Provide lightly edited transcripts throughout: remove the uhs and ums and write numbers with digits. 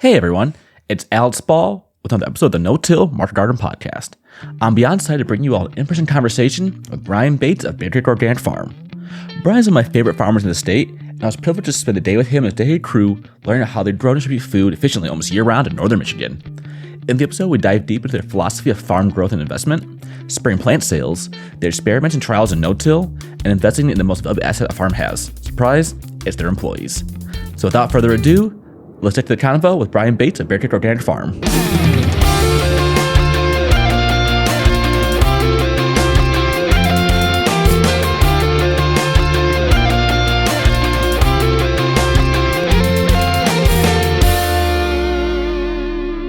Hey everyone, it's Alex Ball with another episode of the No-Till Market Garden Podcast. I'm beyond excited to bring you all an in-person conversation with Brian Bates of Bear Creek Organic Farm. Brian's one of my favorite farmers in the state, and I was privileged to spend the day with him and his dedicated crew learning how they grow and distribute food efficiently almost year-round in northern Michigan. In the episode, we dive deep into their philosophy of farm growth and investment, spring plant sales, their experiments and trials in no-till, and investing in the most valuable asset a farm has. Surprise, it's their employees. So without further ado, let's take to the convo with Brian Bates of Bear Creek Organic Farm.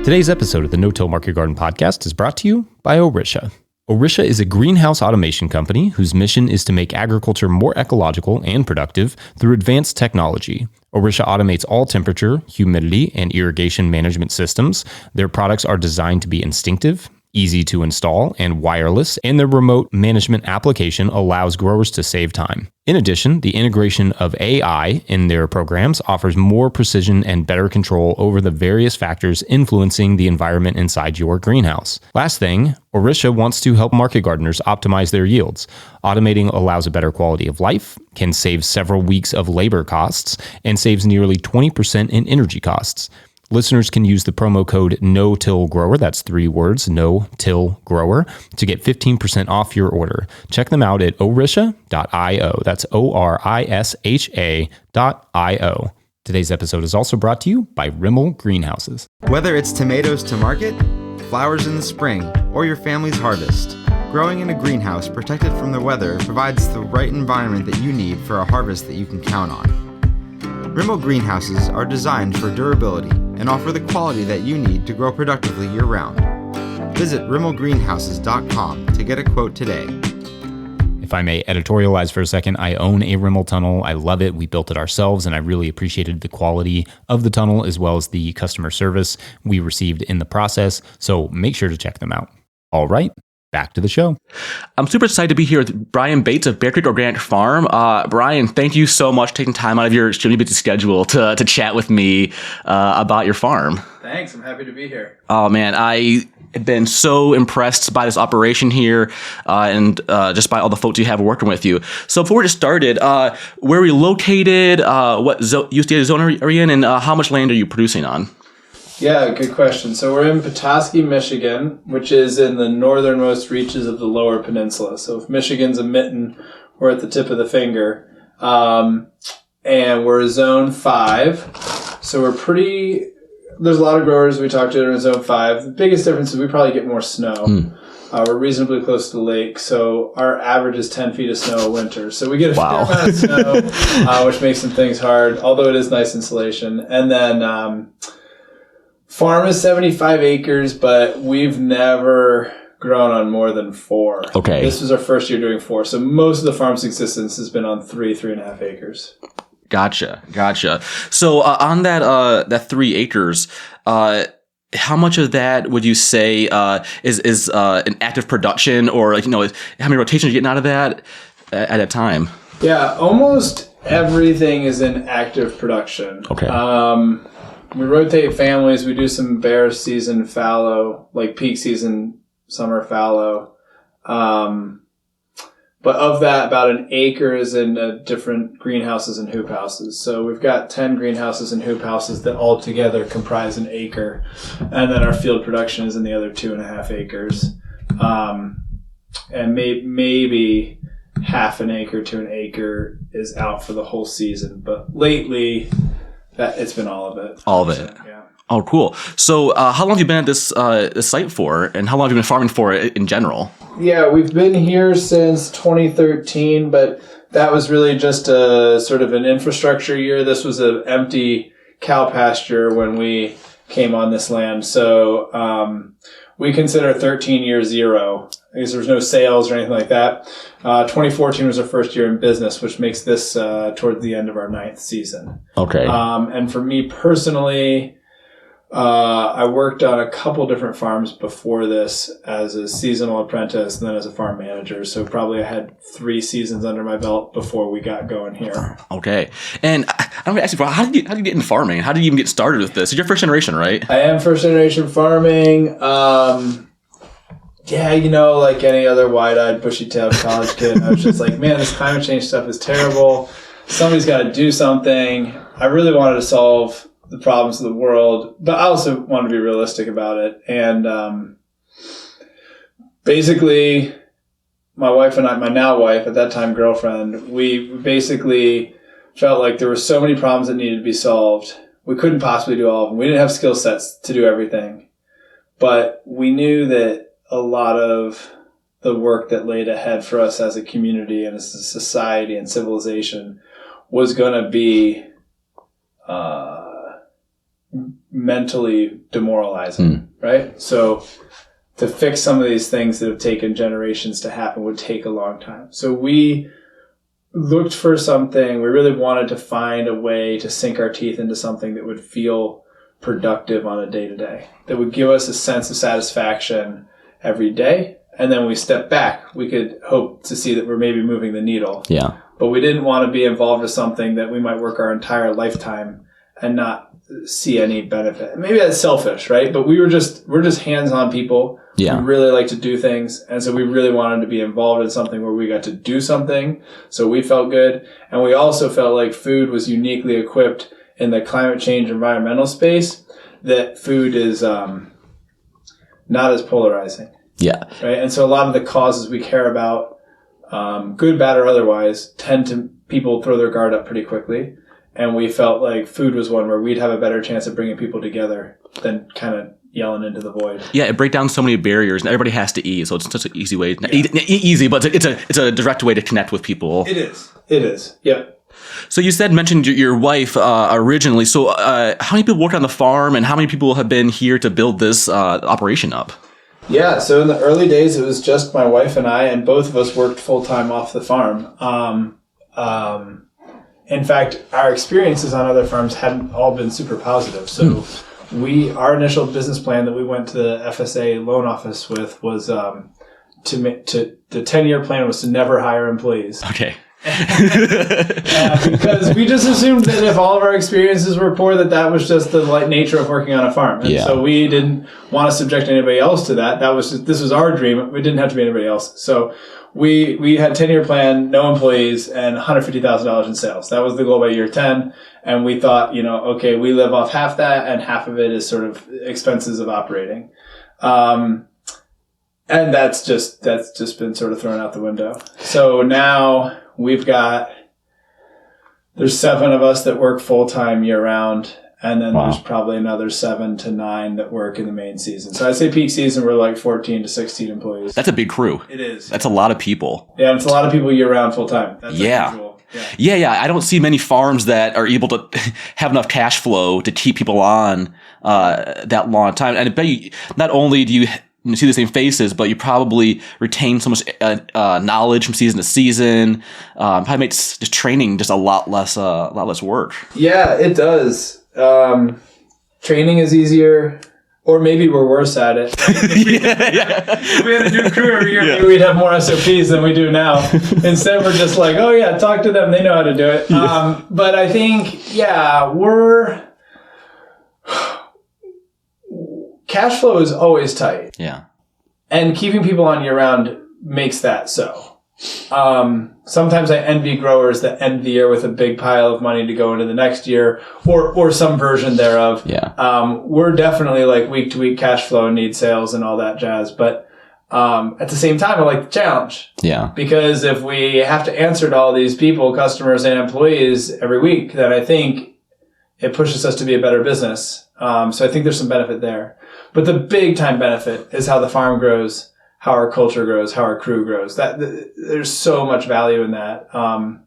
Today's episode of the No-Till Market Garden Podcast is brought to you by Orisha. Orisha is a greenhouse automation company whose mission is to make agriculture more ecological and productive through advanced technology. Orisha automates all temperature, humidity, and irrigation management systems. Their products are designed to be instinctive, easy to install, and wireless, and their remote management application allows growers to save time. In addition, the integration of AI in their programs offers more precision and better control over the various factors influencing the environment inside your greenhouse. Last thing, Orisha wants to help market gardeners optimize their yields. Automating allows a better quality of life, can save several weeks of labor costs, and saves nearly 20% in energy costs. Listeners can use the promo code NOTILGROWER, that's 3 words, NOTILGROWER, to get 15% off your order. Check them out at orisha.io. That's ORISHA.io. Today's episode is also brought to you by Rimmel Greenhouses. Whether it's tomatoes to market, flowers in the spring, or your family's harvest, growing in a greenhouse protected from the weather provides the right environment that you need for a harvest that you can count on. Rimmel Greenhouses are designed for durability and offer the quality that you need to grow productively year-round. Visit rimmelgreenhouses.com to get a quote today. If I may editorialize for a second, I own a Rimmel tunnel. I love it. We built it ourselves, and I really appreciated the quality of the tunnel as well as the customer service we received in the process. So make sure to check them out. All right. Back to the show. I'm super excited to be here with Brian Bates of Bear Creek Organic Farm. Brian, thank you so much for taking time out of your extremely busy schedule to chat with me about your farm. Thanks. I'm happy to be here. Oh, man. I have been so impressed by this operation here and just by all the folks you have working with you. So before we just started, where are you located? What USDA zone are you in? And how much land are you producing on? Yeah, good question. So we're in Petoskey, Michigan, which is in the northernmost reaches of the Lower Peninsula. So if Michigan's a mitten, we're at the tip of the finger. And we're Zone 5. So there's a lot of growers we talk to in Zone 5. The biggest difference is we probably get more snow. We're reasonably close to the lake, so our average is 10 feet of snow a winter. So we get a fair amount of snow, which makes some things hard, although it is nice insulation. And then farm is 75 acres, but we've never grown on more than 4. Okay. This was our first year doing 4. So most of the farm's existence has been on 3.5 acres. Gotcha. So on that 3 acres, how much of that would you say is an active production, or how many rotations are you getting out of that at a time? Yeah, almost everything is in active production. Okay. We rotate families. We do some bare season fallow, like peak season summer fallow. But of that, about an acre is in different greenhouses and hoop houses. So we've got 10 greenhouses and hoop houses that all together comprise an acre. And then our field production is in the other 2.5 acres. And maybe half an acre to an acre is out for the whole season. But lately, it's been all of it. All of it. Yeah. Oh, cool. So how long have you been at this site for, and how long have you been farming for in general? Yeah, we've been here since 2013, but that was really just a sort of an infrastructure year. This was an empty cow pasture when we came on this land. So we consider 13 year zero. Because there was no sales or anything like that. 2014 was our first year in business, which makes this toward the end of our 9th season. Okay. And for me personally, I worked on a couple different farms before this as a seasonal apprentice and then as a farm manager. So probably I had 3 seasons under my belt before we got going here. Okay. And I'm going to ask you, how did you get into farming? How did you even get started with this? You're first generation, right? I am first generation farming. Yeah, like any other wide-eyed, bushy-tailed college kid, I was just like, man, this climate change stuff is terrible. Somebody's got to do something. I really wanted to solve the problems of the world, but I also wanted to be realistic about it. And basically, my wife and I, my now wife, at that time girlfriend, we basically felt like there were so many problems that needed to be solved. We couldn't possibly do all of them. We didn't have skill sets to do everything. But we knew that a lot of the work that laid ahead for us as a community and as a society and civilization was going to be mentally demoralizing, right? So to fix some of these things that have taken generations to happen would take a long time. So we looked for something. We really wanted to find a way to sink our teeth into something that would feel productive on a day-to-day, that would give us a sense of satisfaction every day. And then when we step back, we could hope to see that we're maybe moving the needle. Yeah. But we didn't want to be involved with something that we might work our entire lifetime and not see any benefit. Maybe that's selfish, right? But we're just hands-on people. Yeah. We really like to do things. And so we really wanted to be involved in something where we got to do something. So we felt good. And we also felt like food was uniquely equipped in the climate change environmental space, that food is not as polarizing. Yeah. Right. And so a lot of the causes we care about, good, bad, or otherwise, tend to people throw their guard up pretty quickly. And we felt like food was one where we'd have a better chance of bringing people together than kind of yelling into the void. Yeah, it breaks down so many barriers, and everybody has to eat, so it's such an easy way. Easy, but it's a direct way to connect with people. It is. Yep. So you mentioned your wife originally. So how many people work on the farm, and how many people have been here to build this operation up? Yeah, so in the early days, it was just my wife and I, and both of us worked full-time off the farm. In fact, our experiences on other farms hadn't all been super positive. So our initial business plan that we went to the FSA loan office with was the 10-year plan was to never hire employees. Okay. Because we just assumed that if all of our experiences were poor, that was just the nature of working on a farm. And so we didn't want to subject anybody else to that. This was our dream. It didn't have to be anybody else. So we had a 10-year plan, no employees, and $150,000 in sales. That was the goal by year 10. And we thought, okay, we live off half that, and half of it is sort of expenses of operating. And that's just been sort of thrown out the window. So now there's 7 of us that work full-time year-round, and then there's probably another 7 to 9 that work in the main season. So I'd say peak season, we're like 14 to 16 employees. That's a big crew. It is. That's a lot of people. Yeah, it's a lot of people year-round full-time. That's unusual. Yeah. I don't see many farms that are able to have enough cash flow to keep people on that long time. And I bet you, not only do you see the same faces, but you probably retain so much knowledge from season to season. Probably makes just training just a lot less work. Yeah, it does. Training is easier, or maybe we're worse at it. If we had a new crew every year, maybe we'd have more SOPs than we do now. Instead, we're just like, oh yeah, talk to them. They know how to do it. But I think, cash flow is always tight. Yeah. And keeping people on year round makes that so. Sometimes I envy growers that end the year with a big pile of money to go into the next year or some version thereof. Yeah. We're definitely like week to week cash flow and need sales and all that jazz. But at the same time, I like the challenge. Yeah. Because if we have to answer to all these people, customers and employees every week, then I think it pushes us to be a better business. So I think there's some benefit there. But the big time benefit is how the farm grows, how our culture grows, how our crew grows. There's so much value in that. One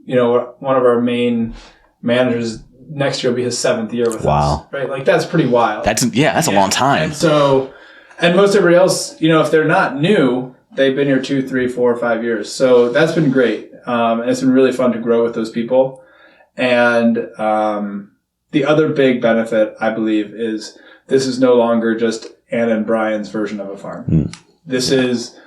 of our main managers next year will be his 7th year with us. Right? Like that's pretty wild. That's a long time. And most everybody else, if they're not new, they've been here 2, 3, 4, 5 years. So that's been great. And it's been really fun to grow with those people. And, the other big benefit, I believe, is this is no longer just Anna and Brian's version of a farm. This is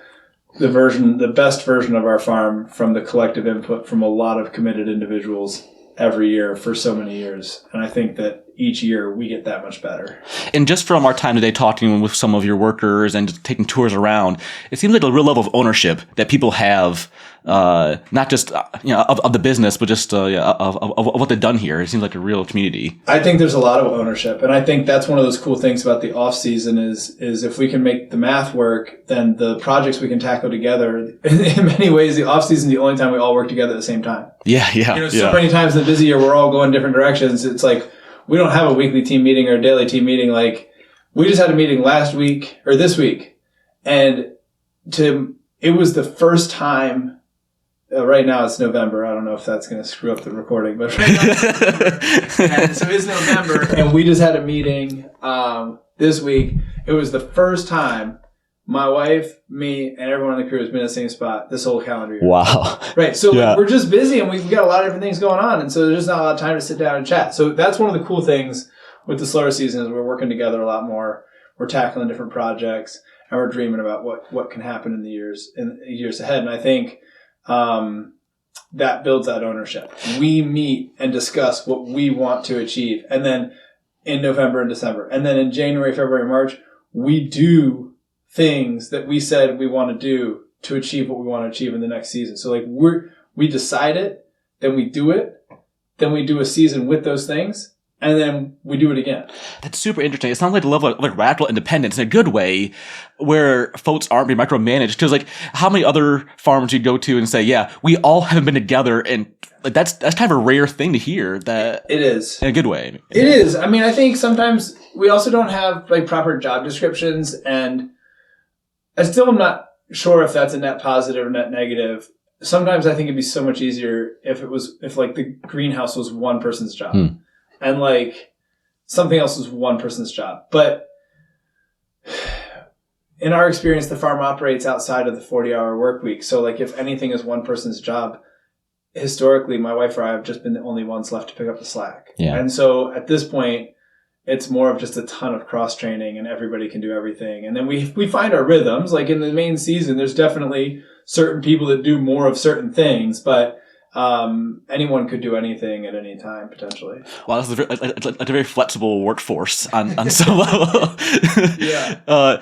the best version of our farm from the collective input from a lot of committed individuals every year for so many years. And I think that each year we get that much better. And just from our time today talking with some of your workers and just taking tours around, it seems like a real level of ownership that people have, not just of the business, but just of what they've done here. It seems like a real community. I think there's a lot of ownership, and I think that's one of those cool things about the off season is if we can make the math work, then the projects we can tackle together. In many ways, the off season is the only time we all work together at the same time. Yeah. So many times in the busy year, we're all going different directions. It's like we don't have a weekly team meeting or a daily team meeting. Like we just had a meeting this week, and it was the first time. Right now it's November. I don't know if that's going to screw up the recording, but right now it's November, and we just had a meeting this week. It was the first time my wife, me, and everyone on the crew has been in the same spot this whole calendar year. Wow. Right. So we're just busy, and we've got a lot of different things going on, and so there's just not a lot of time to sit down and chat. So that's one of the cool things with the slower season is we're working together a lot more. We're tackling different projects, and we're dreaming about what can happen in the years ahead. And I think that builds that ownership. We meet and discuss what we want to achieve. And then in November and December, and then in January, February, March, we do things that we said we want to do to achieve what we want to achieve in the next season. So like we decide it, then we do it, then we do a season with those things, and then we do it again. That's super interesting. It sounds like a level of like radical independence in a good way, where folks aren't being micromanaged. Because like, how many other farms you go to and say, "Yeah, we all haven't been together," and like that's kind of a rare thing to hear. That it is in a good way. It is. I mean, I think sometimes we also don't have like proper job descriptions, and I still am not sure if that's a net positive or net negative. Sometimes I think it'd be so much easier if like the greenhouse was one person's job. And like something else was one person's job. But in our experience, the farm operates outside of the 40-hour work week. So like if anything is one person's job, historically, my wife or I have just been the only ones left to pick up the slack. Yeah. And so at this point, it's more of just a ton of cross training and everybody can do everything. And then we find our rhythms. Like in the main season, there's definitely certain people that do more of certain things, but anyone could do anything at any time potentially. Wow, this is a very flexible workforce on some level. Yeah.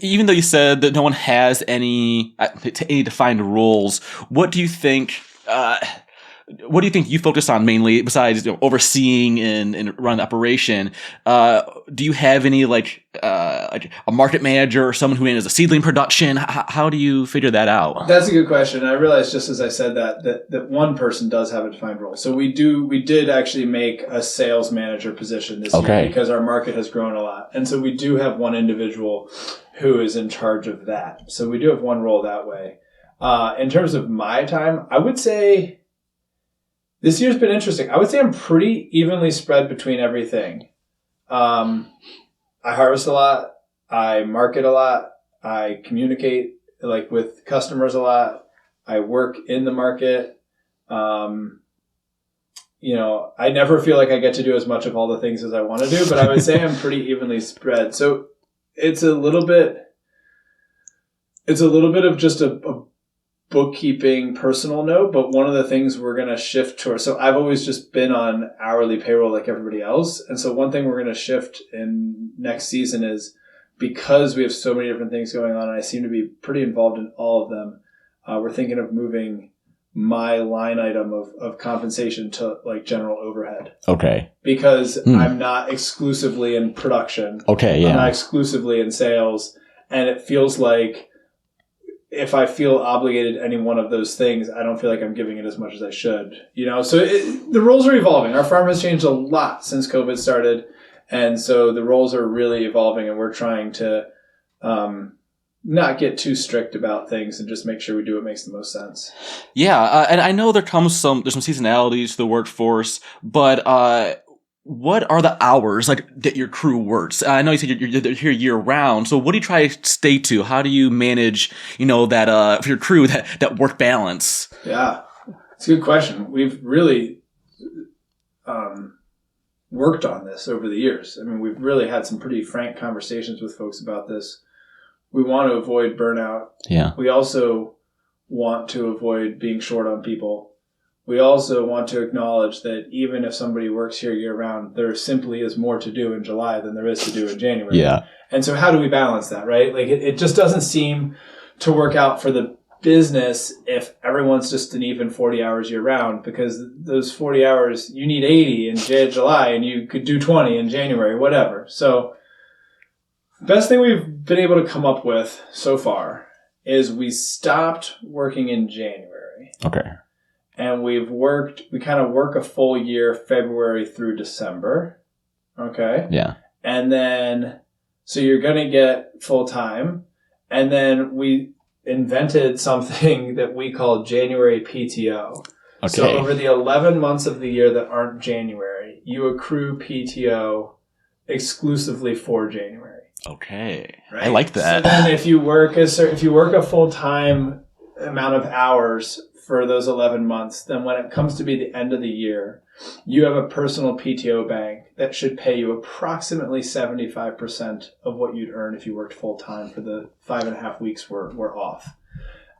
Even though you said that no one has any defined roles, what do you think? What do you think you focus on mainly besides overseeing and running the operation? Do you have any like a market manager or someone who manages a seedling production? How do you figure that out? That's a good question. I realized just as I said that one person does have a defined role. So we did actually make a sales manager position this year because our market has grown a lot. And so we do have one individual who is in charge of that. So we do have one role that way. In terms of my time, I would say this year's been interesting. I would say I'm pretty evenly spread between everything. I harvest a lot. I market a lot. I communicate like with customers a lot. I work in the market. I never feel like I get to do as much of all the things as I want to do, but I would say I'm pretty evenly spread. So it's a little bit of just a bookkeeping personal note, but one of the things we're going to shift towards, so I've always just been on hourly payroll like everybody else. And so one thing we're going to shift in next season is because we have so many different things going on, and I seem to be pretty involved in all of them. We're thinking of moving my line item of compensation to like general overhead. Okay. Because I'm not exclusively in production. Okay. Yeah. I'm not exclusively in sales. And it feels like if I feel obligated to any one of those things, I don't feel like I'm giving it as much as I should. So the roles are evolving. Our farm has changed a lot since COVID started. And so the roles are really evolving, and we're trying to not get too strict about things and just make sure we do what makes the most sense. Yeah. And I know there's some seasonalities to the workforce, but what are the hours like that your crew works? I know you said you're here year round. So what do you try to stay to? How do you manage, that for your crew that work balance? Yeah, it's a good question. We've really worked on this over the years. I mean, we've really had some pretty frank conversations with folks about this. We want to avoid burnout. Yeah. We also want to avoid being short on people. We also want to acknowledge that even if somebody works here year round, there simply is more to do in July than there is to do in January. Yeah. And so how do we balance that, right? Like it just doesn't seem to work out for the business if everyone's just an even 40 hours year round, because those 40 hours, you need 80 in July and you could do 20 in January, whatever. So best thing we've been able to come up with so far is we stopped working in January. Okay. And we kind of work a full year, February through December. Okay. Yeah. And then, so you're going to get full time. And then we invented something that we call January PTO. Okay. So over the 11 months of the year that aren't January, you accrue PTO exclusively for January. Okay. Right? I like that. So then if you work a full-time amount of hours for those 11 months, then when it comes to be the end of the year, you have a personal PTO bank that should pay you approximately 75% of what you'd earn if you worked full-time for the 5.5 weeks we're off.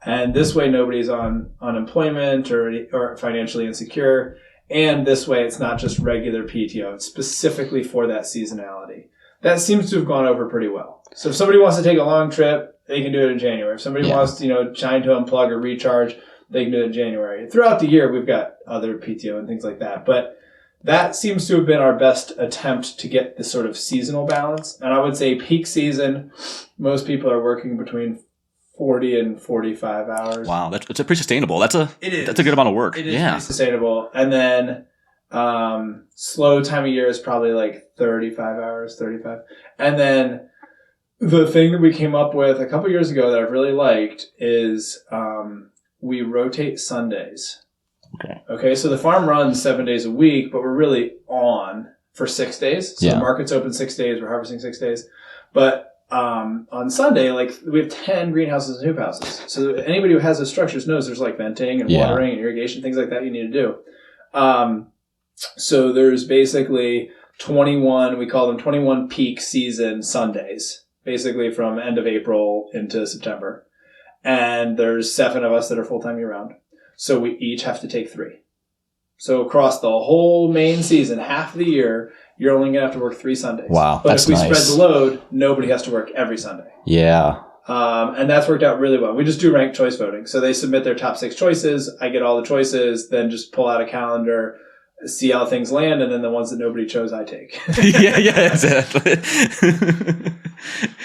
And this way, nobody's on unemployment or financially insecure. And this way, it's not just regular PTO. It's specifically for that seasonality. That seems to have gone over pretty well. So if somebody wants to take a long trip, they can do it in January. If somebody wants to, trying to unplug or recharge, they can do it in January. Throughout the year, we've got other PTO and things like that. But that seems to have been our best attempt to get this sort of seasonal balance. And I would say peak season, most people are working between 40 and 45 hours. Wow, that's pretty sustainable. That's a good amount of work. It is pretty sustainable. And then slow time of year is probably like 35. And then the thing that we came up with a couple years ago that I've really liked is we rotate Sundays. Okay, so the farm runs 7 days a week, but we're really on for 6 days. So the market's open 6 days, we're harvesting 6 days. But on Sunday, like we have 10 greenhouses and hoop houses. So anybody who has those structures knows there's like venting and watering and irrigation, things like that you need to do. So there's basically 21, we call them 21 peak season Sundays, basically from end of April into September. And there's 7 of us that are full-time year-round. So we each have to take 3. So across the whole main season, half of the year, you're only going to have to work 3 Sundays. Wow, but that's if we nice. spread the load, nobody has to work every Sunday. Yeah. And that's worked out really well. We just do ranked choice voting. So they submit their top 6 choices. I get all the choices, then just pull out a calendar, see how things land, and then the ones that nobody chose, I take. yeah, exactly.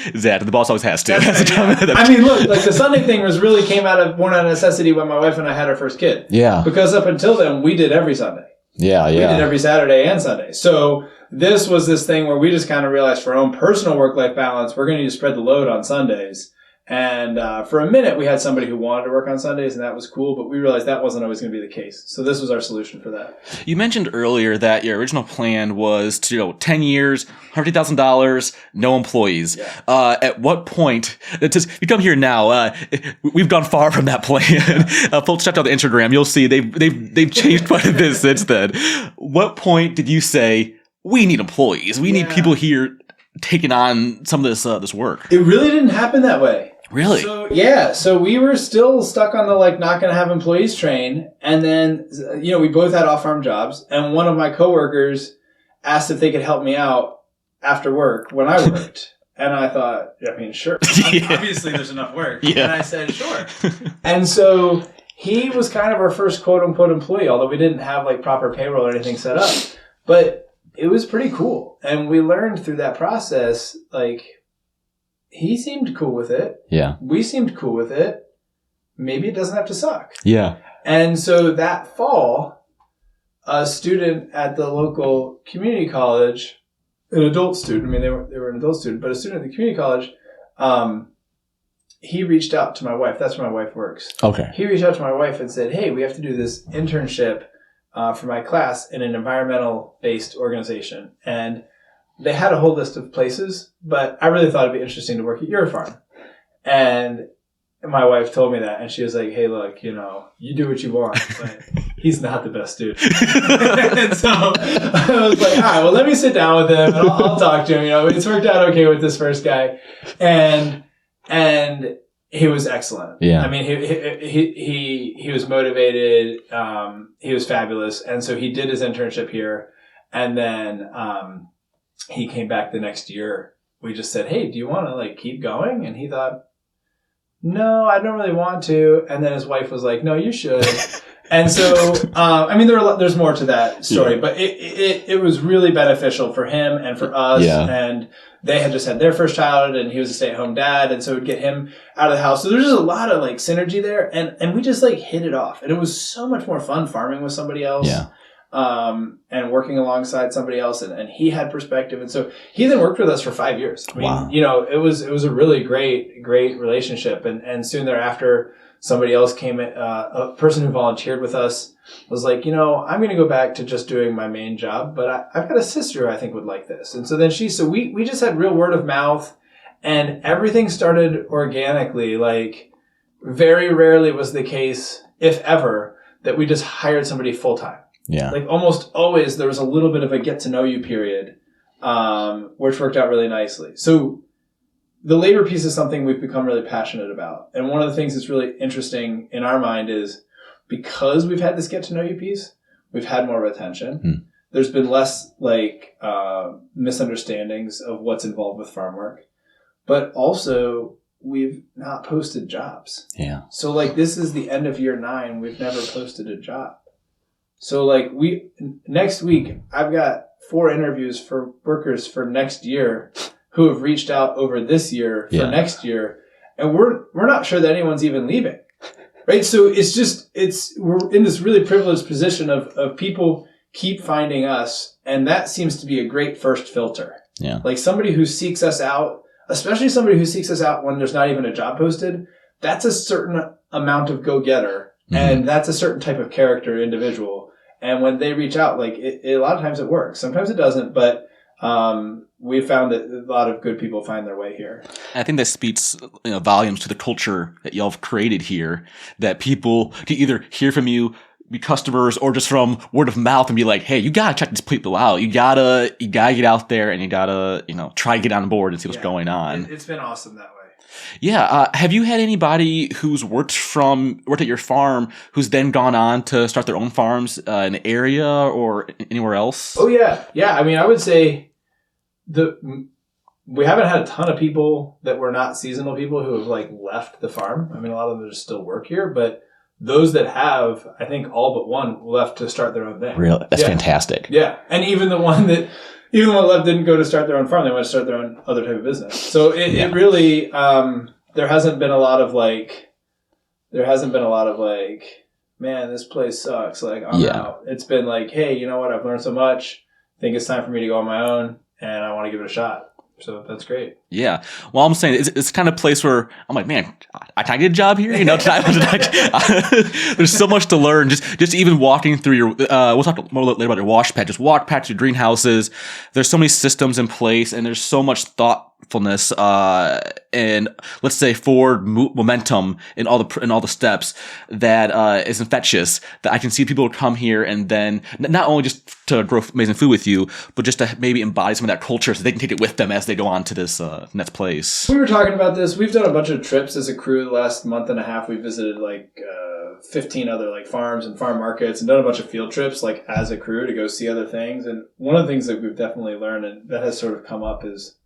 Exactly. The boss always has to. I mean, look, like the Sunday thing really came born out of necessity when my wife and I had our first kid. Yeah. Because up until then, we did every Sunday. Yeah. We did every Saturday and Sunday. So this was this thing where we just kind of realized for our own personal work-life balance, we're going to need to spread the load on Sundays. And for a minute, we had somebody who wanted to work on Sundays, and that was cool, but we realized that wasn't always going to be the case. So this was our solution for that. You mentioned earlier that your original plan was to 10 years, $150,000, no employees. Yeah. At what point, you come here now, we've gone far from that plan. Folks, check out the Instagram. You'll see they've changed quite a bit since then. What point did you say, we need employees? We need people here taking on some of this work. It really didn't happen that way. Really? So we were still stuck on the not going to have employees train. And then, we both had off-farm jobs. And one of my coworkers asked if they could help me out after work when I worked. And I thought, sure. Obviously, there's enough work. Yeah. And I said, sure. And so he was kind of our first quote-unquote employee, although we didn't have proper payroll or anything set up. But it was pretty cool. And we learned through that process, he seemed cool with it. Yeah. We seemed cool with it. Maybe it doesn't have to suck. Yeah. And so that fall, a student at the local community college, an adult student, they were an adult student, but a student at the community college, he reached out to my wife. That's where my wife works. Okay. He reached out to my wife and said, hey, we have to do this internship for my class in an environmental-based organization. And they had a whole list of places, but I really thought it'd be interesting to work at your farm. And my wife told me that, and she was like, "Hey, look, you do what you want, but he's not the best dude." And so I was like, "All right, well, let me sit down with him and I'll talk to him." It's worked out okay with this first guy, and he was excellent. Yeah. I mean, he was motivated. He was fabulous, and so he did his internship here, and then he came back the next year. We just said, "Hey, do you want to keep going?" And he thought, "No, I don't really want to." And then his wife was like, "No, you should." And so, I mean, there's more to that story, but it was really beneficial for him and for us. Yeah. And they had just had their first child, and he was a stay-at-home dad, and so it would get him out of the house. So there's just a lot of synergy there, and we just hit it off, and it was so much more fun farming with somebody else. Yeah. And working alongside somebody else, and he had perspective, and so he then worked with us for 5 years. I mean, Wow. it was a really great relationship, and soon thereafter, somebody else came in, a person who volunteered with us was like, I'm going to go back to just doing my main job, but I've got a sister who I think would like this, and so then we just had real word of mouth, and everything started organically. Very rarely was the case, if ever, that we just hired somebody full time. Yeah. Almost always there was a little bit of a get to know you period, which worked out really nicely. So the labor piece is something we've become really passionate about. And one of the things that's really interesting in our mind is because we've had this get to know you piece, we've had more retention. There's been less misunderstandings of what's involved with farm work, but also we've not posted jobs. Yeah. So this is the end of year 9. We've never posted a job. So next week, I've got 4 interviews for workers for next year who have reached out over this year for next year. And we're not sure that anyone's even leaving. Right. So we're in this really privileged position of people keep finding us. And that seems to be a great first filter. Yeah. Somebody who seeks us out, especially somebody who seeks us out when there's not even a job posted, that's a certain amount of go-getter. Mm-hmm. And that's a certain type of character individual. And when they reach out, a lot of times it works. Sometimes it doesn't, but we found that a lot of good people find their way here. I think that speaks volumes to the culture that y'all have created here, that people can either hear from you, be customers, or just from word of mouth and be like, "Hey, you gotta check these people out. You gotta get out there and you gotta, try to get on board and see what's going on." It's been awesome that way. Yeah. Have you had anybody who's worked at your farm who's then gone on to start their own farms in the area or anywhere else? Oh yeah. Yeah. I mean, I would say we haven't had a ton of people that were not seasonal people who have left the farm. I mean, a lot of them just still work here, but those that have, I think all but one left to start their own thing. Really? That's fantastic. Yeah. And even the one left didn't go to start their own farm. They went to start their own other type of business. So it really, there hasn't been a lot of man, this place sucks. I'm out. It's been hey, you know what? I've learned so much. I think it's time for me to go on my own, and I want to give it a shot. So that's great. Yeah. Well, I'm saying it's kind of place where I'm like, man, I can I get a job here? There's so much to learn. Just even walking through your, we'll talk more later about your wash pad. Just walk past your greenhouses. There's so many systems in place, and there's so much thoughtfulness, and let's say forward momentum in all the steps that is infectious. That I can see people come here and then not only just to grow amazing food with you, but just to maybe embody some of that culture so they can take it with them as they go on to this next place. We were talking about this. We've done a bunch of trips as a crew the last month and a half. We visited 15 other farms and farm markets and done a bunch of field trips as a crew to go see other things. And one of the things that we've definitely learned and that has sort of come up is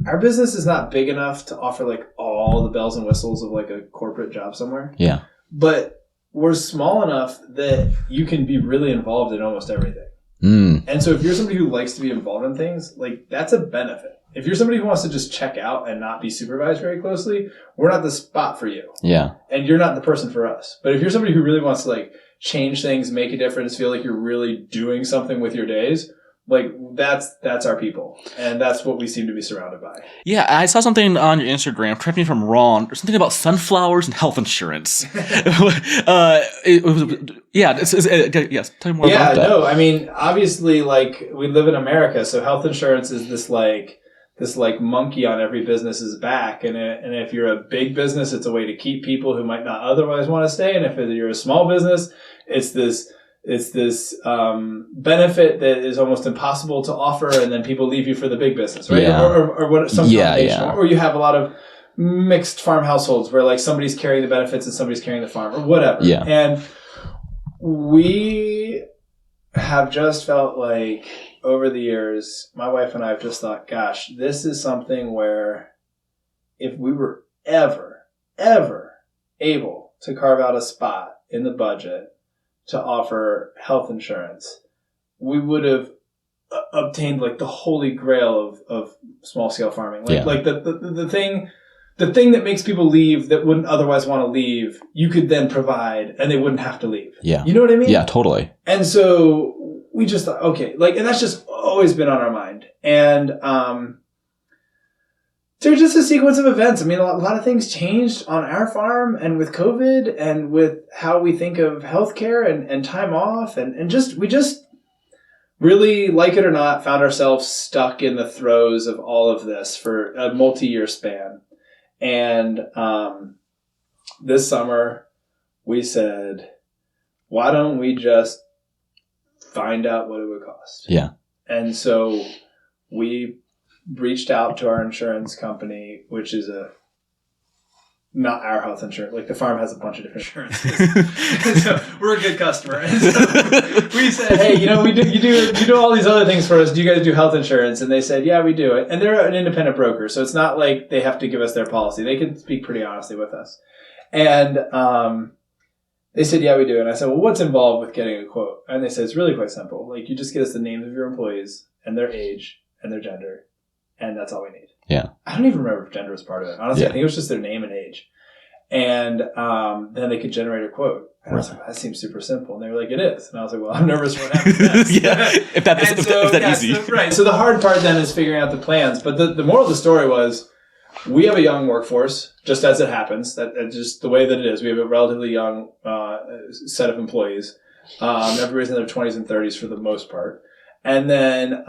our business is not big enough to offer all the bells and whistles of a corporate job somewhere. Yeah. But we're small enough that you can be really involved in almost everything. And so if you're somebody who likes to be involved in things, that's a benefit. If you're somebody who wants to just check out and not be supervised very closely, we're not the spot for you. Yeah. And you're not the person for us. But if you're somebody who really wants to change things, make a difference, feel like you're really doing something with your days, that's our people. And that's what we seem to be surrounded by. Yeah, I saw something on your Instagram, correct me if I'm wrong, there's something about sunflowers and health insurance. Yes, tell me more about that. Yeah, no, I mean, obviously, we live in America, so health insurance is this, like monkey on every business's back. And if you're a big business, it's a way to keep people who might not otherwise want to stay. And if you're a small business, it's this benefit that is almost impossible to offer, and then people leave you for the big business, right? Yeah. Or what? Some combination. Or you have a lot of mixed farm households where like somebody's carrying the benefits and somebody's carrying the farm, or whatever. Yeah. And we have just felt like over the years, my wife and I have just thought, gosh, this is something where if we were ever able to carve out a spot in the budget to offer health insurance, we would have obtained like the holy grail of small scale farming. Like the thing that makes people leave that wouldn't otherwise want to leave, you could then provide and they wouldn't have to leave. Yeah. You know what I mean? Yeah, totally. And so we just thought, okay, like, and that's just always been on our mind. And there's just a sequence of events. I mean, a lot of things changed on our farm and with COVID and with how we think of healthcare and time off. And we just really, like it or not, found ourselves stuck in the throes of all of this for a multi-year span. And this summer, we said, why don't we just find out what it would cost? Yeah. And so we reached out to our insurance company, which is not our health insurance. Like the farm has a bunch of different insurances. So we're a good customer. And so we said, hey, you do all these other things for us. Do you guys do health insurance? And they said, yeah, we do it. And they're an independent broker. So it's not like they have to give us their policy. They can speak pretty honestly with us. And they said, yeah, we do. And I said, well, what's involved with getting a quote? And they said, it's really quite simple. Like, you just get us the names of your employees and their age and their gender. And that's all we need. Yeah. I don't even remember if gender was part of it. Honestly, I think it was just their name and age. And then they could generate a quote. And I was like, that seems super simple. And they were like, it is. And I was like, well, I'm nervous what happens next. Yeah, if that easy. Right. So the hard part then is figuring out the plans. But the moral of the story was, we have a young workforce, just as it happens. That just the way that it is. We have a relatively young set of employees. Everybody's in their 20s and 30s for the most part. And then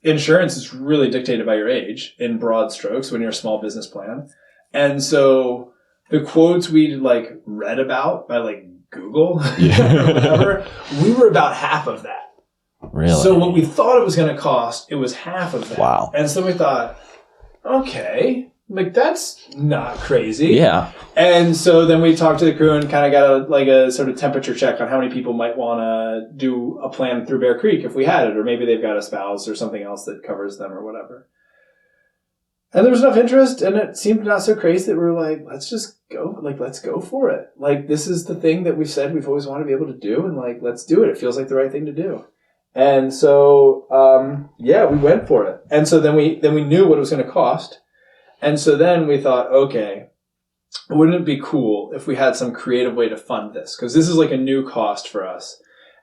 insurance is really dictated by your age in broad strokes when you're a small business plan. And so the quotes we read about by Google or whatever, we were about half of that. Really? So what we thought it was going to cost, it was half of that. Wow. And so we thought, okay, that's not crazy. Yeah. And so then we talked to the crew and kind of got a sort of temperature check on how many people might want to do a plan through Bear Creek if we had it, or maybe they've got a spouse or something else that covers them or whatever. And there was enough interest, and it seemed not so crazy that we were like, let's just go, let's go for it. This is the thing that we've said we've always wanted to be able to do, and let's do it. It feels like the right thing to do. And so, we went for it. And so then we knew what it was going to cost. And so then we thought, okay, wouldn't it be cool if we had some creative way to fund this? Because this is a new cost for us.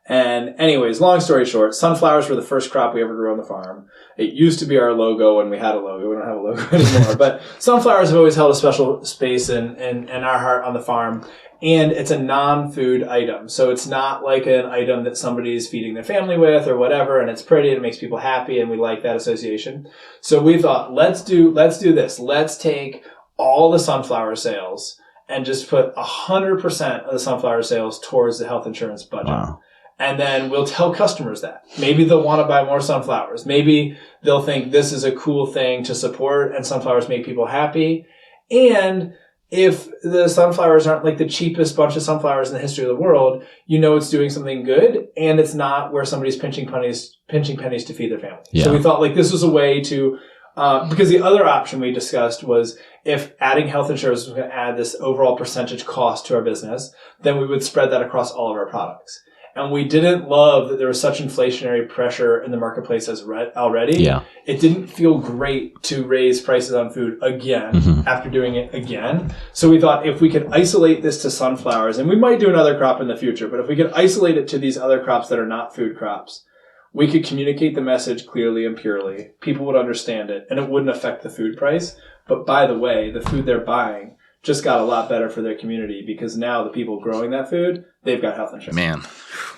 And anyways, long story short, sunflowers were the first crop we ever grew on the farm. It used to be our logo when we had a logo. We don't have a logo anymore. But sunflowers have always held a special space in our heart on the farm. And it's a non-food item. So it's not like an item that somebody's feeding their family with or whatever. And it's pretty and it makes people happy. And we like that association. So we thought, let's do this. Let's take all the sunflower sales and just put 100% of the sunflower sales towards the health insurance budget. Wow. And then we'll tell customers that. Maybe they'll want to buy more sunflowers. Maybe they'll think this is a cool thing to support and sunflowers make people happy. And if the sunflowers aren't the cheapest bunch of sunflowers in the history of the world, it's doing something good and it's not where somebody's pinching pennies to feed their family. Yeah. So we thought this was a way to, because the other option we discussed was if adding health insurance was going to add this overall percentage cost to our business, then we would spread that across all of our products. And we didn't love that there was such inflationary pressure in the marketplace already. Yeah. It didn't feel great to raise prices on food again after doing it again. So we thought if we could isolate this to sunflowers, and we might do another crop in the future, but if we could isolate it to these other crops that are not food crops, we could communicate the message clearly and purely. People would understand it, and it wouldn't affect the food price. But by the way, the food they're buying just got a lot better for their community because now the people growing that food, they've got health insurance. Man,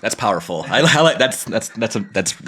that's powerful. I like that's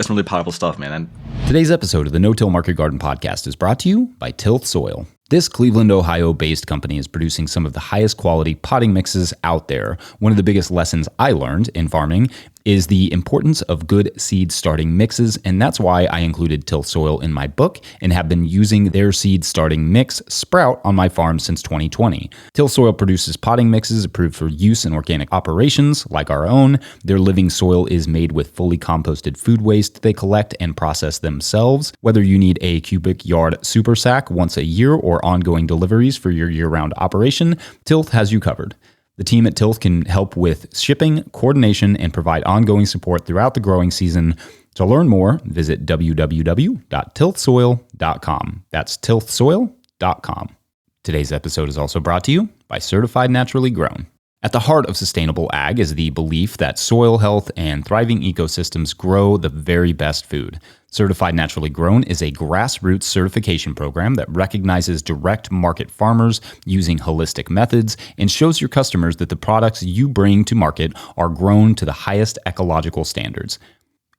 really powerful stuff, man. And Today's episode of the No-Till Market Garden podcast is brought to you by Tilth Soil. This Cleveland, Ohio-based company is producing some of the highest quality potting mixes out there. One of the biggest lessons I learned in farming is the importance of good seed starting mixes, and that's why I included Tilth Soil in my book and have been using their seed starting mix, Sprout, on my farm since 2020. Tilth Soil produces potting mixes approved for use in organic operations like our own. Their living soil is made with fully composted food waste they collect and process themselves. Whether you need a cubic yard super sack once a year or ongoing deliveries for your year-round operation, Tilth has you covered. The team at Tilth can help with shipping, coordination, and provide ongoing support throughout the growing season. To learn more, visit www.tilthsoil.com. That's tilthsoil.com. Today's episode is also brought to you by Certified Naturally Grown. At the heart of sustainable ag is the belief that soil health and thriving ecosystems grow the very best food. Certified Naturally Grown is a grassroots certification program that recognizes direct market farmers using holistic methods and shows your customers that the products you bring to market are grown to the highest ecological standards.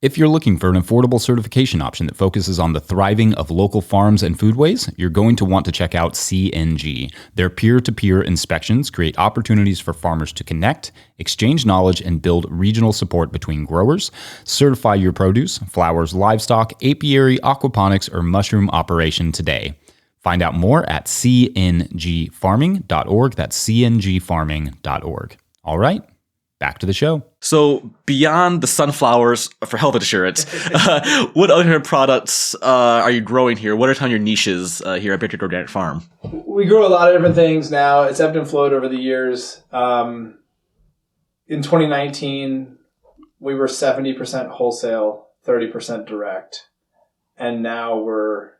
If you're looking for an affordable certification option that focuses on the thriving of local farms and foodways, you're going to want to check out CNG. Their peer-to-peer inspections create opportunities for farmers to connect, exchange knowledge, and build regional support between growers. Certify your produce, flowers, livestock, apiary, aquaponics, or mushroom operation today. Find out more at cngfarming.org. That's cngfarming.org. All right, back to the show. so beyond the sunflowers for health insurance, what other products are you growing here? What are some of your niches here at Patriot Organic Farm? We grow a lot of different things now. It's ebbed and flowed over the years. In 2019, we were 70% wholesale, 30% direct. And now we're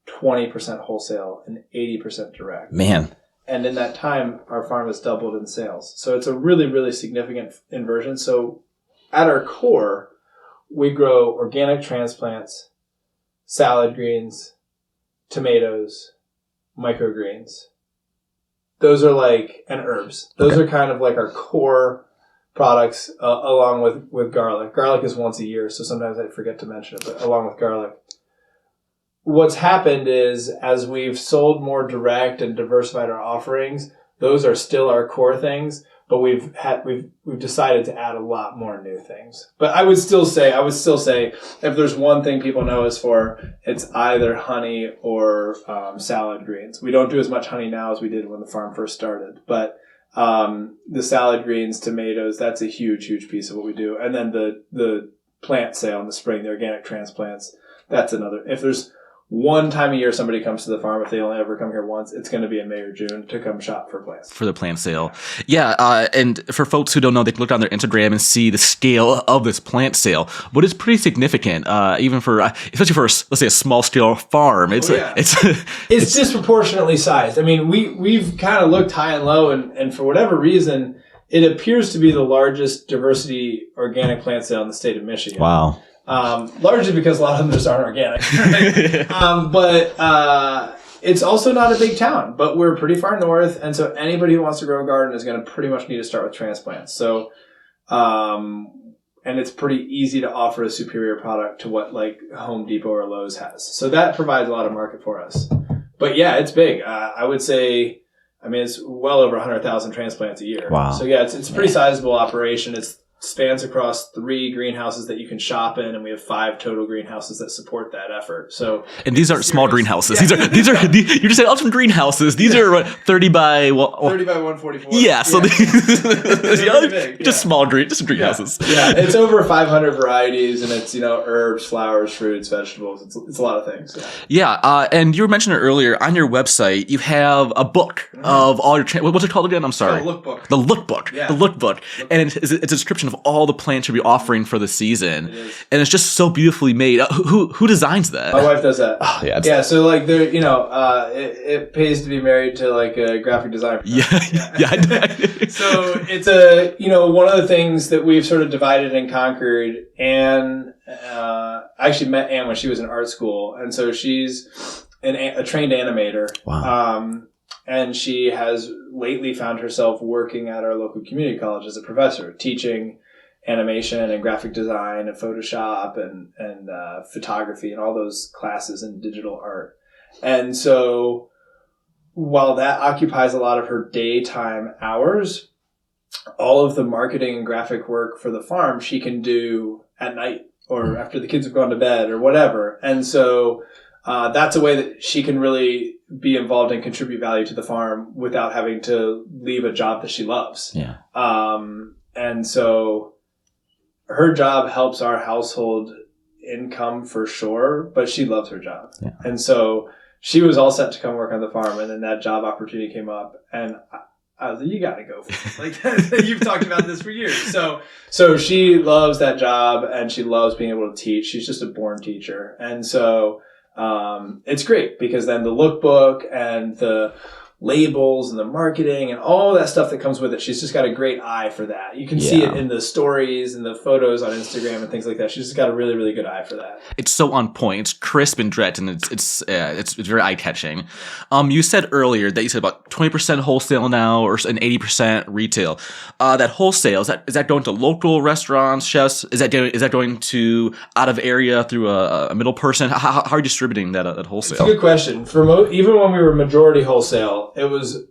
20% wholesale and 80% direct. Man. And in that time, our farm has doubled in sales. So it's a really, really significant inversion. So at our core, we grow organic transplants, salad greens, tomatoes, microgreens. Those are and herbs. Those are kind of like our core products, along with garlic. Garlic is once a year, so sometimes I forget to mention it, but along with garlic. What's happened is, as we've sold more direct and diversified our offerings, those are still our core things, but we've decided to add a lot more new things. But I would still say, if there's one thing people know us for, it's either honey or salad greens. We don't do as much honey now as we did when the farm first started, but the salad greens, tomatoes, that's a huge, huge piece of what we do. And then the plant sale in the spring, the organic transplants, that's another. If there's one time a year somebody comes to the farm, if they only ever come here once, it's going to be in May or June to come shop for plants. For the plant sale. Yeah, and for folks who don't know, they can look on their Instagram and see the scale of this plant sale. But it's pretty significant, even for, especially for, let's say, a small scale farm. It's it's disproportionately sized. I mean, we've kind of looked high and low, and for whatever reason, it appears to be the largest diversity organic plant sale in the state of Michigan. Wow. Largely because a lot of them just aren't organic. Right? But it's also not a big town, but we're pretty far north, and so anybody who wants to grow a garden is going to pretty much need to start with transplants. So, and it's pretty easy to offer a superior product to what Home Depot or Lowe's has. So that provides a lot of market for us. But yeah, it's big. I would say, it's well over 100,000 transplants a year. Wow. So yeah, it's a pretty sizable operation. It spans across 3 greenhouses that you can shop in, and we have 5 total greenhouses that support that effort. So, and these aren't small greenhouses. Yeah. These are you're just saying ultimate greenhouses. These are 30 by 30 by 144. Yeah, so big, just small greenhouses. Yeah, it's over 500 varieties, and it's herbs, flowers, fruits, vegetables. It's a lot of things. Yeah, and you were mentioning it earlier on your website. You have a book of all your what's it called again? I'm sorry. The lookbook. The lookbook. Yeah. The lookbook, and it's a description of all the plants you'll be offering for the season, and it's just so beautifully made. Who designs that? My wife does that. Oh, yeah. Yeah. So there, it pays to be married to a graphic designer. Yeah. So it's one of the things that we've sort of divided and conquered. And I actually met Anne when she was in art school, and so she's a trained animator. Wow. And she has lately found herself working at our local community college as a professor, teaching animation and graphic design and Photoshop and photography and all those classes in digital art. And so while that occupies a lot of her daytime hours, all of the marketing and graphic work for the farm she can do at night or after the kids have gone to bed or whatever. And so that's a way that she can really be involved and contribute value to the farm without having to leave a job that she loves. Yeah. And so her job helps our household income for sure, but she loves her job. Yeah. And so she was all set to come work on the farm, and then that job opportunity came up, and I was like, you got to go for it. Like, you've talked about this for years. So she loves that job, and she loves being able to teach. She's just a born teacher. And so it's great because then the lookbook and the labels and the marketing and all that stuff that comes with it, she's just got a great eye for that. You can see it in the stories and the photos on Instagram and things like that. She's just got a really, really good eye for that. It's so on point. It's crisp and direct, and it's very eye catching. You said earlier that you said about 20% wholesale now, or and 80% retail. That wholesale, is that going to local restaurants, chefs? Is that going to out of area through a middle person? How are you distributing that at wholesale? It's a good question. Even when we were majority wholesale, it was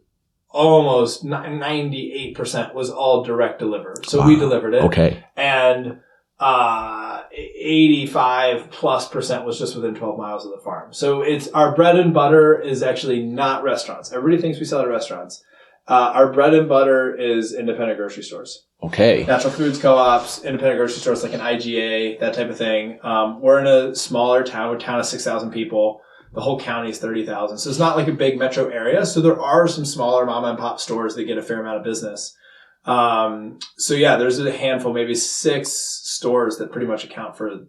almost 98% was all direct deliver. So we delivered it. Okay. And 85+% was just within 12 miles of the farm. So it's our bread and butter is actually not restaurants. Everybody thinks we sell at restaurants. Our bread and butter is independent grocery stores. Okay. Natural foods co-ops, independent grocery stores like an IGA, that type of thing. We're in a smaller town. We're a town of 6,000 people. The whole county is 30,000. So it's not like a big metro area. So there are some smaller mom and pop stores that get a fair amount of business. So yeah, there's a handful, maybe 6 stores that pretty much account for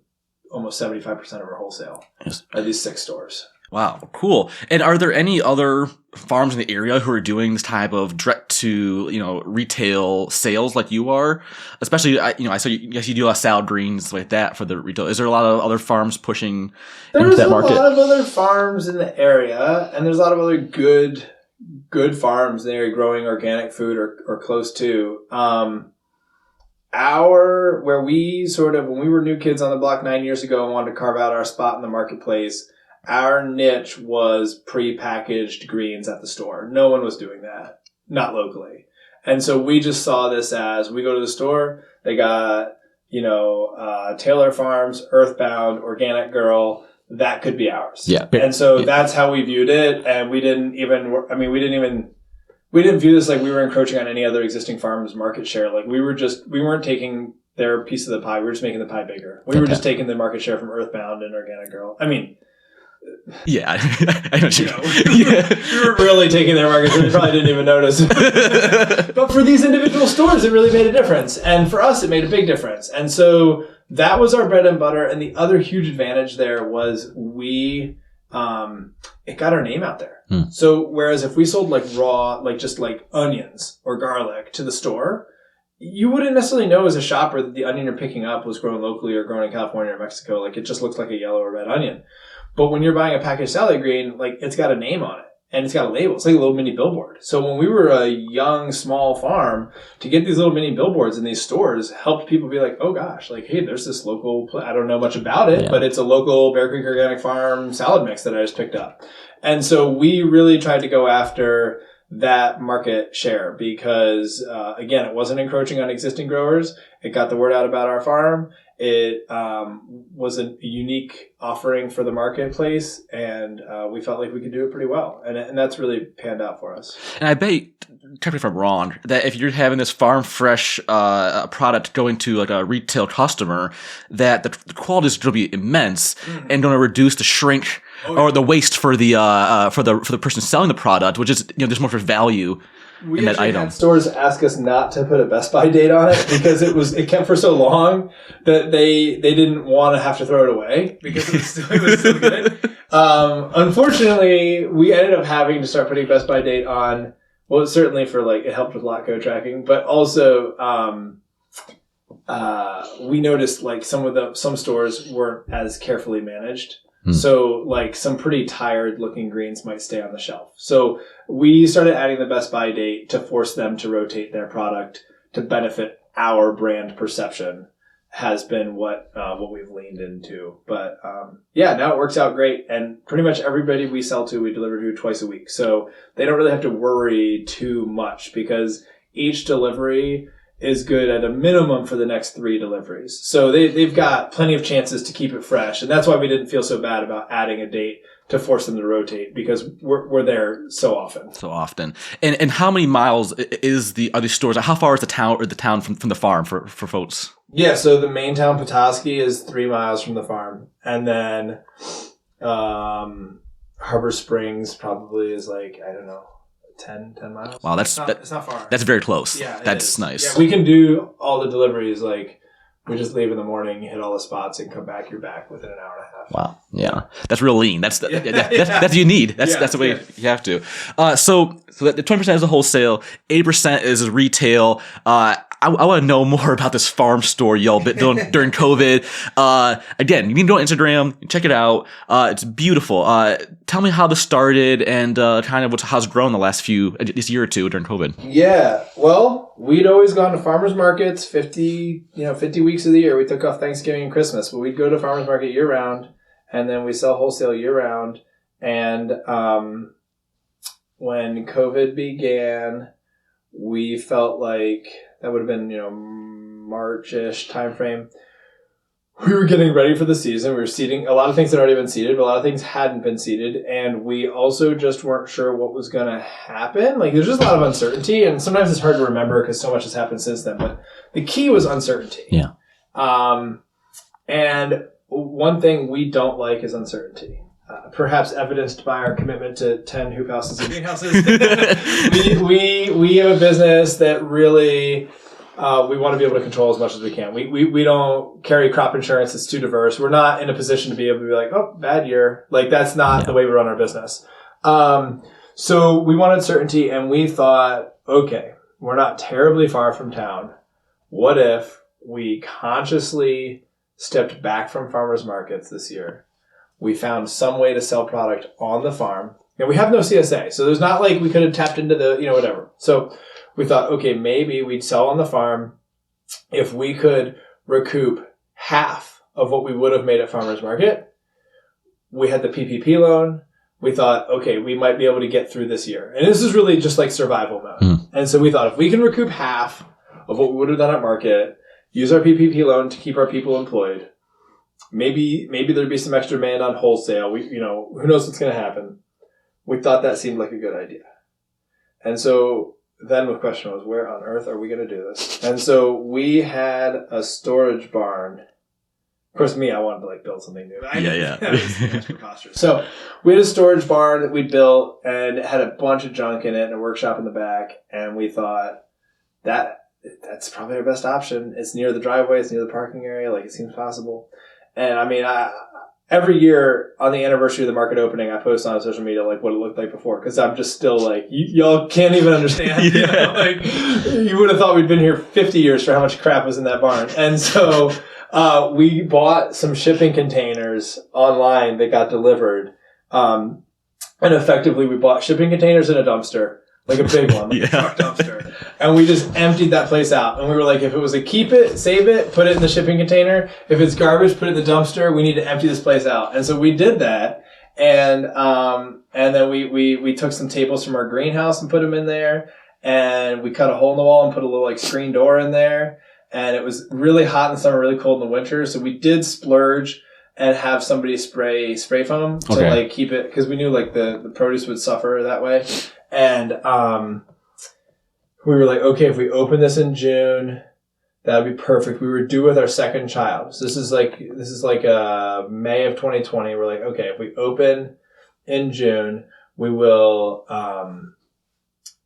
almost 75% of our wholesale. Yes. Are these 6 stores. Wow, cool. And are there any other farms in the area who are doing this type of direct to, retail sales like you are? Especially, I saw you do a lot of salad greens like that for the retail. Is there a lot of other farms pushing into that market? There's a lot of other farms in the area, and there's a lot of other good farms in the area growing organic food or close to. When we were new kids on the block 9 years ago and wanted to carve out our spot in the marketplace, our niche was pre-packaged greens at the store. No one was doing that, not locally. And so we just saw this as we go to the store, they got, Taylor Farms, Earthbound, Organic Girl, that could be ours. Yeah. And so that's how we viewed it. And we didn't view this like we were encroaching on any other existing farm's market share. Like we weren't taking their piece of the pie. We were just making the pie bigger. We were just taking the market share from Earthbound and Organic Girl. Yeah, I know. We were really taking their market share. They probably didn't even notice. But for these individual stores, it really made a difference. And for us, it made a big difference. And so that was our bread and butter. And the other huge advantage there was it got our name out there. So whereas if we sold like raw, just onions or garlic to the store, you wouldn't necessarily know as a shopper that the onion you're picking up was grown locally or grown in California or Mexico. Like it just looks like a yellow or red onion. But when you're buying a packaged salad green, it's got a name on it and it's got a label. It's like a little mini billboard. So when we were a young, small farm, to get these little mini billboards in these stores helped people be like, oh gosh, hey, there's this local, I don't know much about it, but it's a local Bear Creek Organic Farm salad mix that I just picked up. And so we really tried to go after that market share because, again, it wasn't encroaching on existing growers. It got the word out about our farm. It was a unique offering for the marketplace, and we felt like we could do it pretty well. And that's really panned out for us. And I bet, correct me if I'm wrong, that if you're having this farm fresh product going to a retail customer, that the quality is going to be immense and going to reduce the shrink or the waste for the person selling the product, which is there's more for value. We actually had stores ask us not to put a Best By date on it because it kept for so long that they didn't want to have to throw it away because it was still good. Unfortunately, we ended up having to start putting Best By date on. Well, certainly for it helped with lot code tracking, but also we noticed some stores weren't as carefully managed. So like some pretty tired looking greens might stay on the shelf. So we started adding the Best By date to force them to rotate their product to benefit our brand perception has been what we've leaned into. But now it works out great. And pretty much everybody we sell to, we deliver to twice a week. So they don't really have to worry too much because each delivery is good at a minimum for the next 3 deliveries. So they've got plenty of chances to keep it fresh. And that's why we didn't feel so bad about adding a date to force them to rotate because we're there so often. So often. And how many miles are these stores? How far is the town from the farm for folks? Yeah, so the main town, Petoskey, is 3 miles from the farm. And then Harbor Springs probably is like, I don't know, 10 miles. Wow, it's not far. That's very close. Yeah, that's nice. Yeah, we can do all the deliveries. Like we just leave in the morning, hit all the spots, and come back. You're back within an hour and a half. Wow, yeah, that's real lean. That's what you need. That's the way you have to. So that the 20% is the wholesale, 80% is retail. I want to know more about this farm store y'all built during COVID. Again, you can go on Instagram, check it out. It's beautiful. Tell me how this started and kind of how's it grown this year or two during COVID. Yeah, well, we'd always gone to farmers markets 50 weeks of the year. We took off Thanksgiving and Christmas, but we'd go to farmers market year round, and then we sell wholesale year round. And when COVID began, we felt like that would have been, March-ish timeframe. We were getting ready for the season. We were seeding. A lot of things had already been seeded, but a lot of things hadn't been seeded. And we also just weren't sure what was going to happen. Like, there's just a lot of uncertainty. And sometimes it's hard to remember because so much has happened since then. But the key was uncertainty. Yeah. And one thing we don't like is uncertainty. Perhaps evidenced by our commitment to 10 hoop houses and greenhouses. we have a business that really we want to be able to control as much as we can. We don't carry crop insurance. It's too diverse. We're not in a position to be able to be like, oh, bad year. Like that's not the way we run our business. So we wanted certainty and we thought, okay, we're not terribly far from town. What if we consciously stepped back from farmers markets this year? We found some way to sell product on the farm. And we have no CSA. So there's not like we could have tapped into the, whatever. So we thought, okay, maybe we'd sell on the farm if we could recoup half of what we would have made at farmer's market. We had the PPP loan. We thought, okay, we might be able to get through this year. And this is really just like survival mode. And so we thought if we can recoup half of what we would have done at market, use our PPP loan to keep our people employed, maybe there'd be some extra demand on wholesale. We, who knows what's going to happen. We thought that seemed like a good idea. And so then the question was, where on earth are we going to do this? And so we had a storage barn. Of course, I wanted to build something new. That's preposterous. So we had a storage barn that we built and it had a bunch of junk in it and a workshop in the back. And we thought that's probably our best option. It's near the driveway. It's near the parking area. It seems possible. And every year on the anniversary of the market opening, I post on social media what it looked like before because I'm just still y'all can't even understand. You would have thought we'd been here 50 years for how much crap was in that barn. And so we bought some shipping containers online that got delivered. And effectively, we bought shipping containers in a dumpster. A big one, a truck dumpster. And we just emptied that place out. And we were like, if it was a keep it, save it, put it in the shipping container. If it's garbage, put it in the dumpster. We need to empty this place out. And so we did that. And then we took some tables from our greenhouse and put them in there. And we cut a hole in the wall and put a little screen door in there. And it was really hot in the summer, really cold in the winter. So we did splurge and have somebody spray foam to keep it, because we knew the produce would suffer that way. And we were like, okay, if we open this in June, that would be perfect. We were due with our second child. So this is May of 2020. We're like, okay, if we open in June, we will have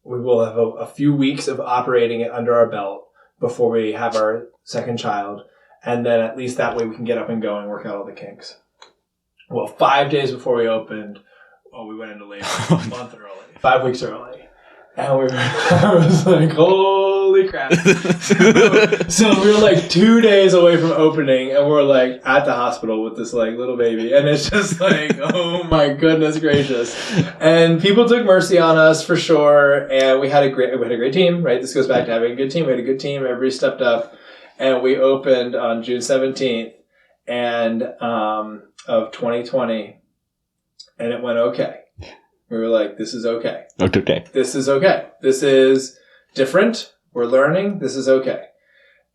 a few weeks of operating it under our belt before we have our second child. And then at least that way we can get up and go and work out all the kinks. Well, 5 days before we opened, we went into labor a month early, 5 weeks early. And I was like, holy crap. So we were like 2 days away from opening, and we're like at the hospital with this like little baby. And it's just like, oh my goodness gracious. And people took mercy on us for sure. And we had a great team, right? This goes back to having a good team. We had a good team. Everybody stepped up. And we opened on June 17th of 2020. And it went okay. We were like, this is okay. Okay. This is okay. This is different. We're learning. This is okay.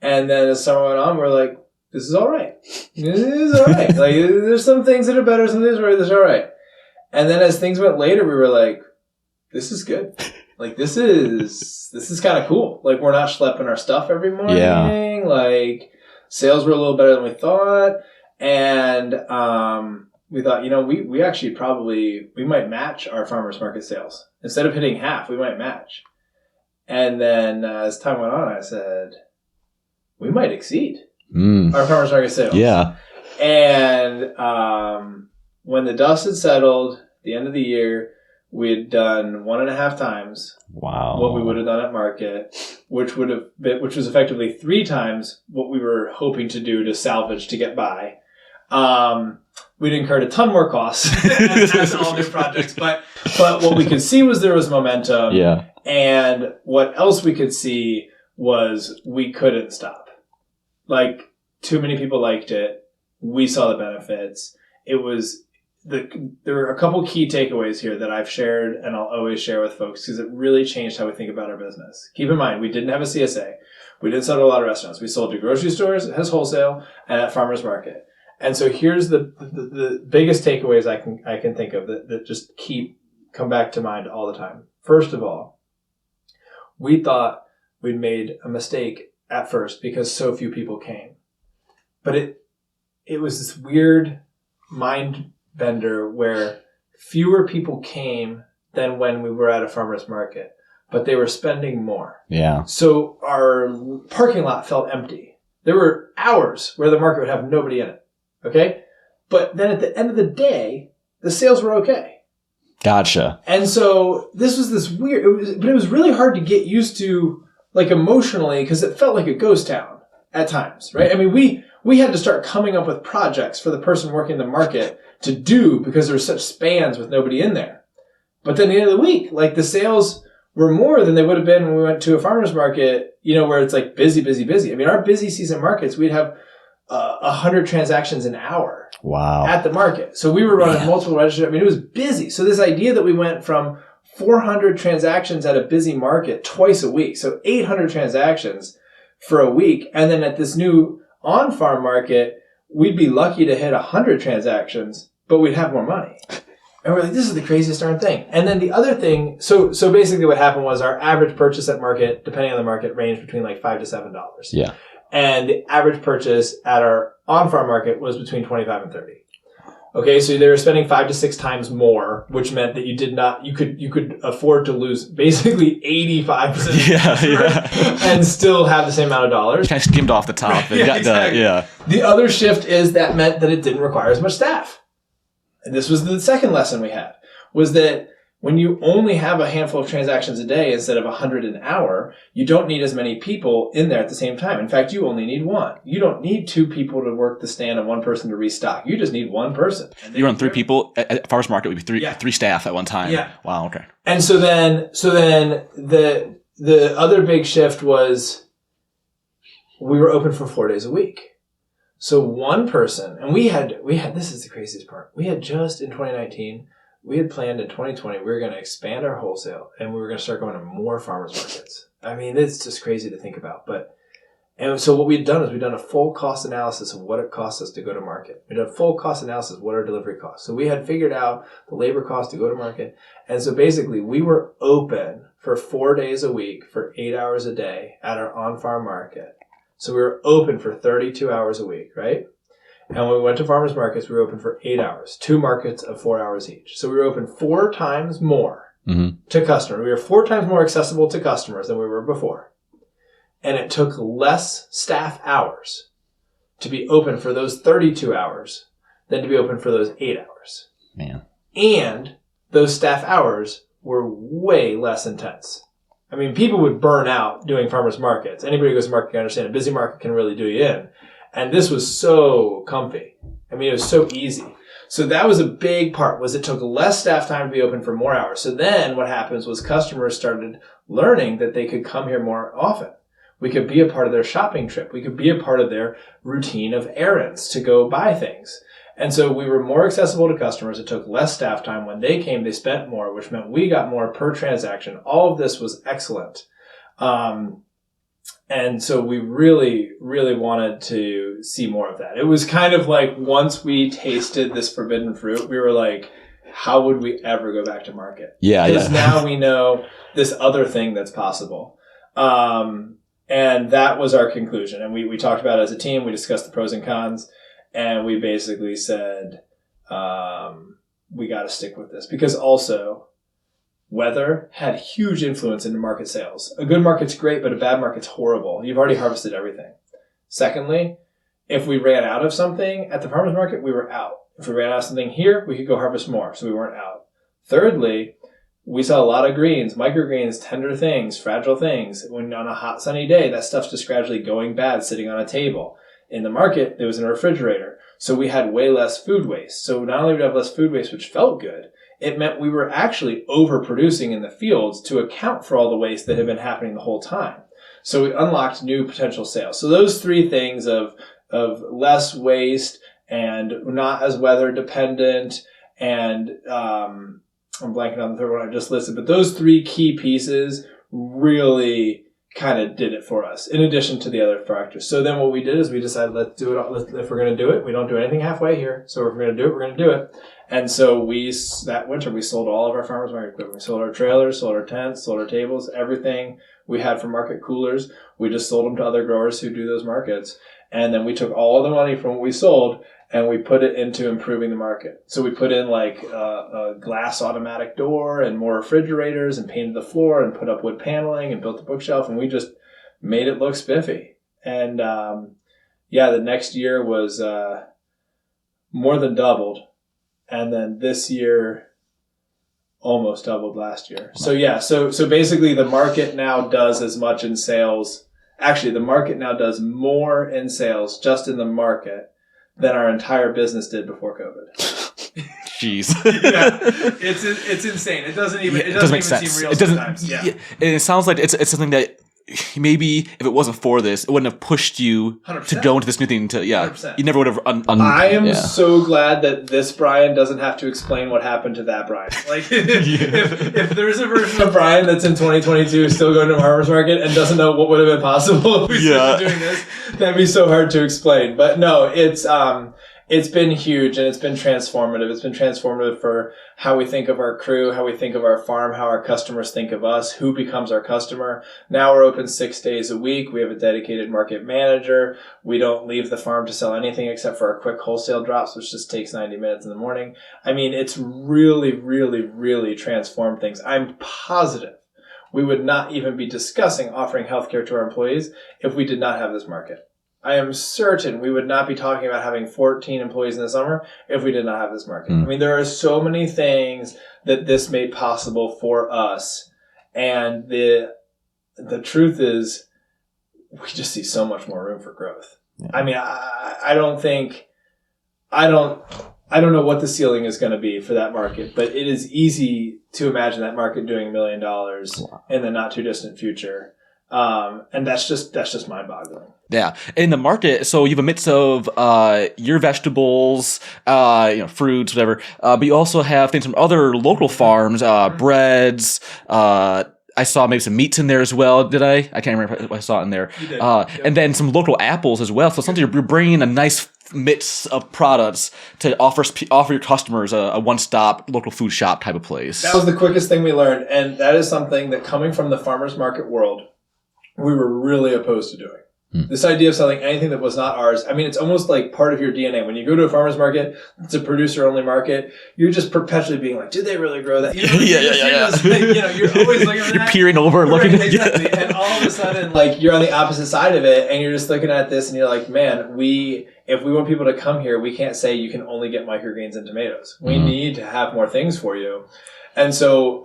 And then as summer went on, we're like, this is all right. This is all right. Like, there's some things that are better, some things where this are all right. And then as things went later, we were like, this is good. Like, this is kind of cool. Like, we're not schlepping our stuff every morning. Yeah. Like, sales were a little better than we thought. And, we thought, we actually we might match our farmers market sales. Instead of hitting half, we might match. And then as time went on, I said, we might exceed our farmers market sales. Yeah. And when the dust had settled, at the end of the year, we had done 1.5 times what we would have done at market, which was effectively 3 times what we were hoping to do to salvage to get by. We'd incurred a ton more costs as all new projects, but what we could see was there was momentum. Yeah. And what else we could see was we couldn't stop. Like, too many people liked it. We saw the benefits. There were a couple key takeaways here that I've shared and I'll always share with folks because it really changed how we think about our business. Keep in mind, we didn't have a CSA. We didn't sell to a lot of restaurants. We sold to grocery stores, as wholesale, and at farmers market. And so here's the biggest takeaways I can think of that just come back to mind all the time. First of all, we thought we'd made a mistake at first because so few people came. But it was this weird mind bender where fewer people came than when we were at a farmer's market, but they were spending more. Yeah. So our parking lot felt empty. There were hours where the market would have nobody in it. Okay? But then at the end of the day, the sales were okay. Gotcha. And so this was this weird, it was really hard to get used to, like, emotionally, because it felt like a ghost town at times, right? I mean, we had to start coming up with projects for the person working the market to do because there were such spans with nobody in there. But then at the end of the week, like, the sales were more than they would have been when we went to a farmer's market, where it's like busy, busy, busy. I mean, our busy season markets, we'd have 100 transactions an hour. Wow. At the market. So we were running multiple registers. I mean, it was busy. So this idea that we went from 400 transactions at a busy market twice a week, so 800 transactions for a week, and then at this new on-farm market, we'd be lucky to hit 100 transactions, but we'd have more money. And we're like, this is the craziest darn thing. And then the other thing, so basically what happened was our average purchase at market, depending on the market, ranged between like $5 to $7. Yeah. And the average purchase at our on-farm market was between 25 and 30. Okay, so they were spending 5 to 6 times more, which meant that you could afford to lose basically 85% of the and still have the same amount of dollars. Kind of skimmed off the top. Exactly. The other shift is that meant that it didn't require as much staff. And this was the second lesson we had, was that when you only have a handful of transactions a day instead of 100 an hour, you don't need as many people in there at the same time. In fact, you only need one. You don't need 2 people to work the stand and 1 person to restock. You just need 1 person. You run 3 people at farmers market would be 3 staff at one time. Yeah. Wow. Okay. And so then the other big shift was we were open for 4 days a week. So 1 person, and we had this is the craziest part. We had just in 2019. We had planned in 2020 we were going to expand our wholesale and we were going to start going to more farmers markets. I mean, it's just crazy to think about. And so what we'd done is we'd done a full cost analysis of what it costs us to go to market. We did a full cost analysis of what our delivery costs. So we had figured out the labor cost to go to market. And so basically we were open for 4 days a week for 8 hours a day at our on-farm market. So we were open for 32 hours a week, right? And when we went to farmers markets, we were open for 8 hours, 2 markets of 4 hours each. So we were open 4 times more to customers. We were 4 times more accessible to customers than we were before. And it took less staff hours to be open for those 32 hours than to be open for those 8 hours. Man. And those staff hours were way less intense. I mean, people would burn out doing farmers markets. Anybody who goes to market can understand a busy market can really do you in. And this was so comfy. I mean, it was so easy. So that was a big part, was it took less staff time to be open for more hours. So then what happens was customers started learning that they could come here more often. We could be a part of their shopping trip. We could be a part of their routine of errands to go buy things. And so we were more accessible to customers. It took less staff time. When they came, they spent more, which meant we got more per transaction. All of this was excellent. And so we really, really wanted to see more of that. It was kind of like once we tasted this forbidden fruit, we were like, how would we ever go back to market? Yeah. Because now we know this other thing that's possible. And that was our conclusion. And we talked about it as a team. We discussed the pros and cons. And we basically said, we got to stick with this. Because also, weather had huge influence into market sales. A good market's great, but a bad market's horrible. You've already harvested everything. Secondly, if we ran out of something at the farmer's market, we were out. If we ran out of something here, we could go harvest more, so we weren't out. Thirdly, we saw a lot of greens, microgreens, tender things, fragile things. When on a hot, sunny day, that stuff's just gradually going bad, sitting on a table. In the market, it was in a refrigerator. So we had way less food waste. So not only did we have less food waste, which felt good, it meant we were actually overproducing in the fields to account for all the waste that had been happening the whole time. So we unlocked new potential sales. So those three things of less waste and not as weather dependent and I'm blanking on the third one I just listed, but those three key pieces really kind of did it for us, in addition to the other factors. So then what we did is we decided, let's do it. If we're going to do it, we don't do anything halfway here. So if we're going to do it, we're going to do it. And so that winter, we sold all of our farmers market equipment. We sold our trailers, sold our tents, sold our tables, everything we had for market coolers. We just sold them to other growers who do those markets. And then we took all the money from what we sold and we put it into improving the market. So we put in like a glass automatic door and more refrigerators and painted the floor and put up wood paneling and built the bookshelf, and we just made it look spiffy. And the next year was more than doubled. And then this year almost doubled last year. So basically the market now does as much in sales. Actually, the market now does more in sales just in the market than our entire business did before COVID. Jeez. Yeah, it's insane. It doesn't even make sense. seem real sometimes. Yeah. And it sounds like it's something that maybe if it wasn't for this, it wouldn't have pushed you 100%. to go into this new thing. 100%. You never would have. I am so glad that this Brian doesn't have to explain what happened to that Brian. Like, if there's a version of Brian that's in 2022 still going to a farmer's market and doesn't know what would have been possible if we started doing this, that'd be so hard to explain. But no, it's been huge and it's been transformative. It's been transformative for how we think of our crew, how we think of our farm, how our customers think of us, who becomes our customer. Now we're open 6 days a week. We have a dedicated market manager. We don't leave the farm to sell anything except for our quick wholesale drops, which just takes 90 minutes in the morning. I mean, it's really, really, really transformed things. I'm positive we would not even be discussing offering healthcare to our employees if we did not have this market. I am certain we would not be talking about having 14 employees in the summer if we did not have this market. I mean, there are so many things that this made possible for us. And the truth is, we just see so much more room for growth. Yeah. I mean, I don't know what the ceiling is going to be for that market, but it is easy to imagine that market doing $1 million in the not too distant future. And that's just mind-boggling. Yeah. In the market, so you have a mix of your vegetables, fruits, whatever, but you also have things from other local farms, breads, I saw maybe some meats in there as well. Did I? I can't remember if I saw it in there. You did. And then some local apples as well. So something you're bringing a nice mix of products to offer your customers a one-stop local food shop type of place. That was the quickest thing we learned. And that is something that, coming from the farmer's market world, we were really opposed to doing. This idea of selling anything that was not ours. I mean, it's almost like part of your DNA. When you go to a farmer's market, it's a producer-only market. You're just perpetually being like, did they really grow that? Yeah. You're always looking at You're peering over, looking at exactly. And all of a sudden, like, you're on the opposite side of it, and you're just looking at this, and you're like, man, if we want people to come here, we can't say you can only get microgreens and tomatoes. We need to have more things for you. And so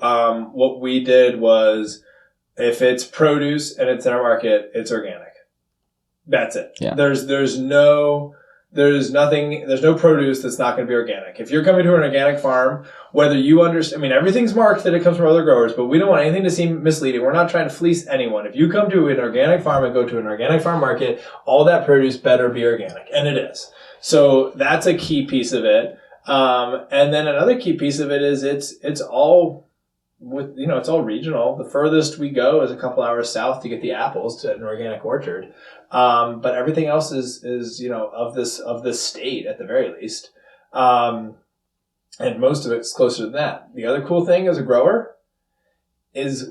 what we did was, If it's produce and it's in our market, it's organic. That's it. Yeah. There's no produce that's not going to be organic. If you're coming to an organic farm, whether you understand, I mean, everything's marked that it comes from other growers, but we don't want anything to seem misleading. We're not trying to fleece anyone. If you come to an organic farm and go to an organic farm market, all that produce better be organic. And it is. So that's a key piece of it. And then another key piece of it is it's all it's all regional. The furthest we go is a couple hours south to get the apples to an organic orchard. But everything else is of this state at the very least. And most of it's closer than that. The other cool thing as a grower is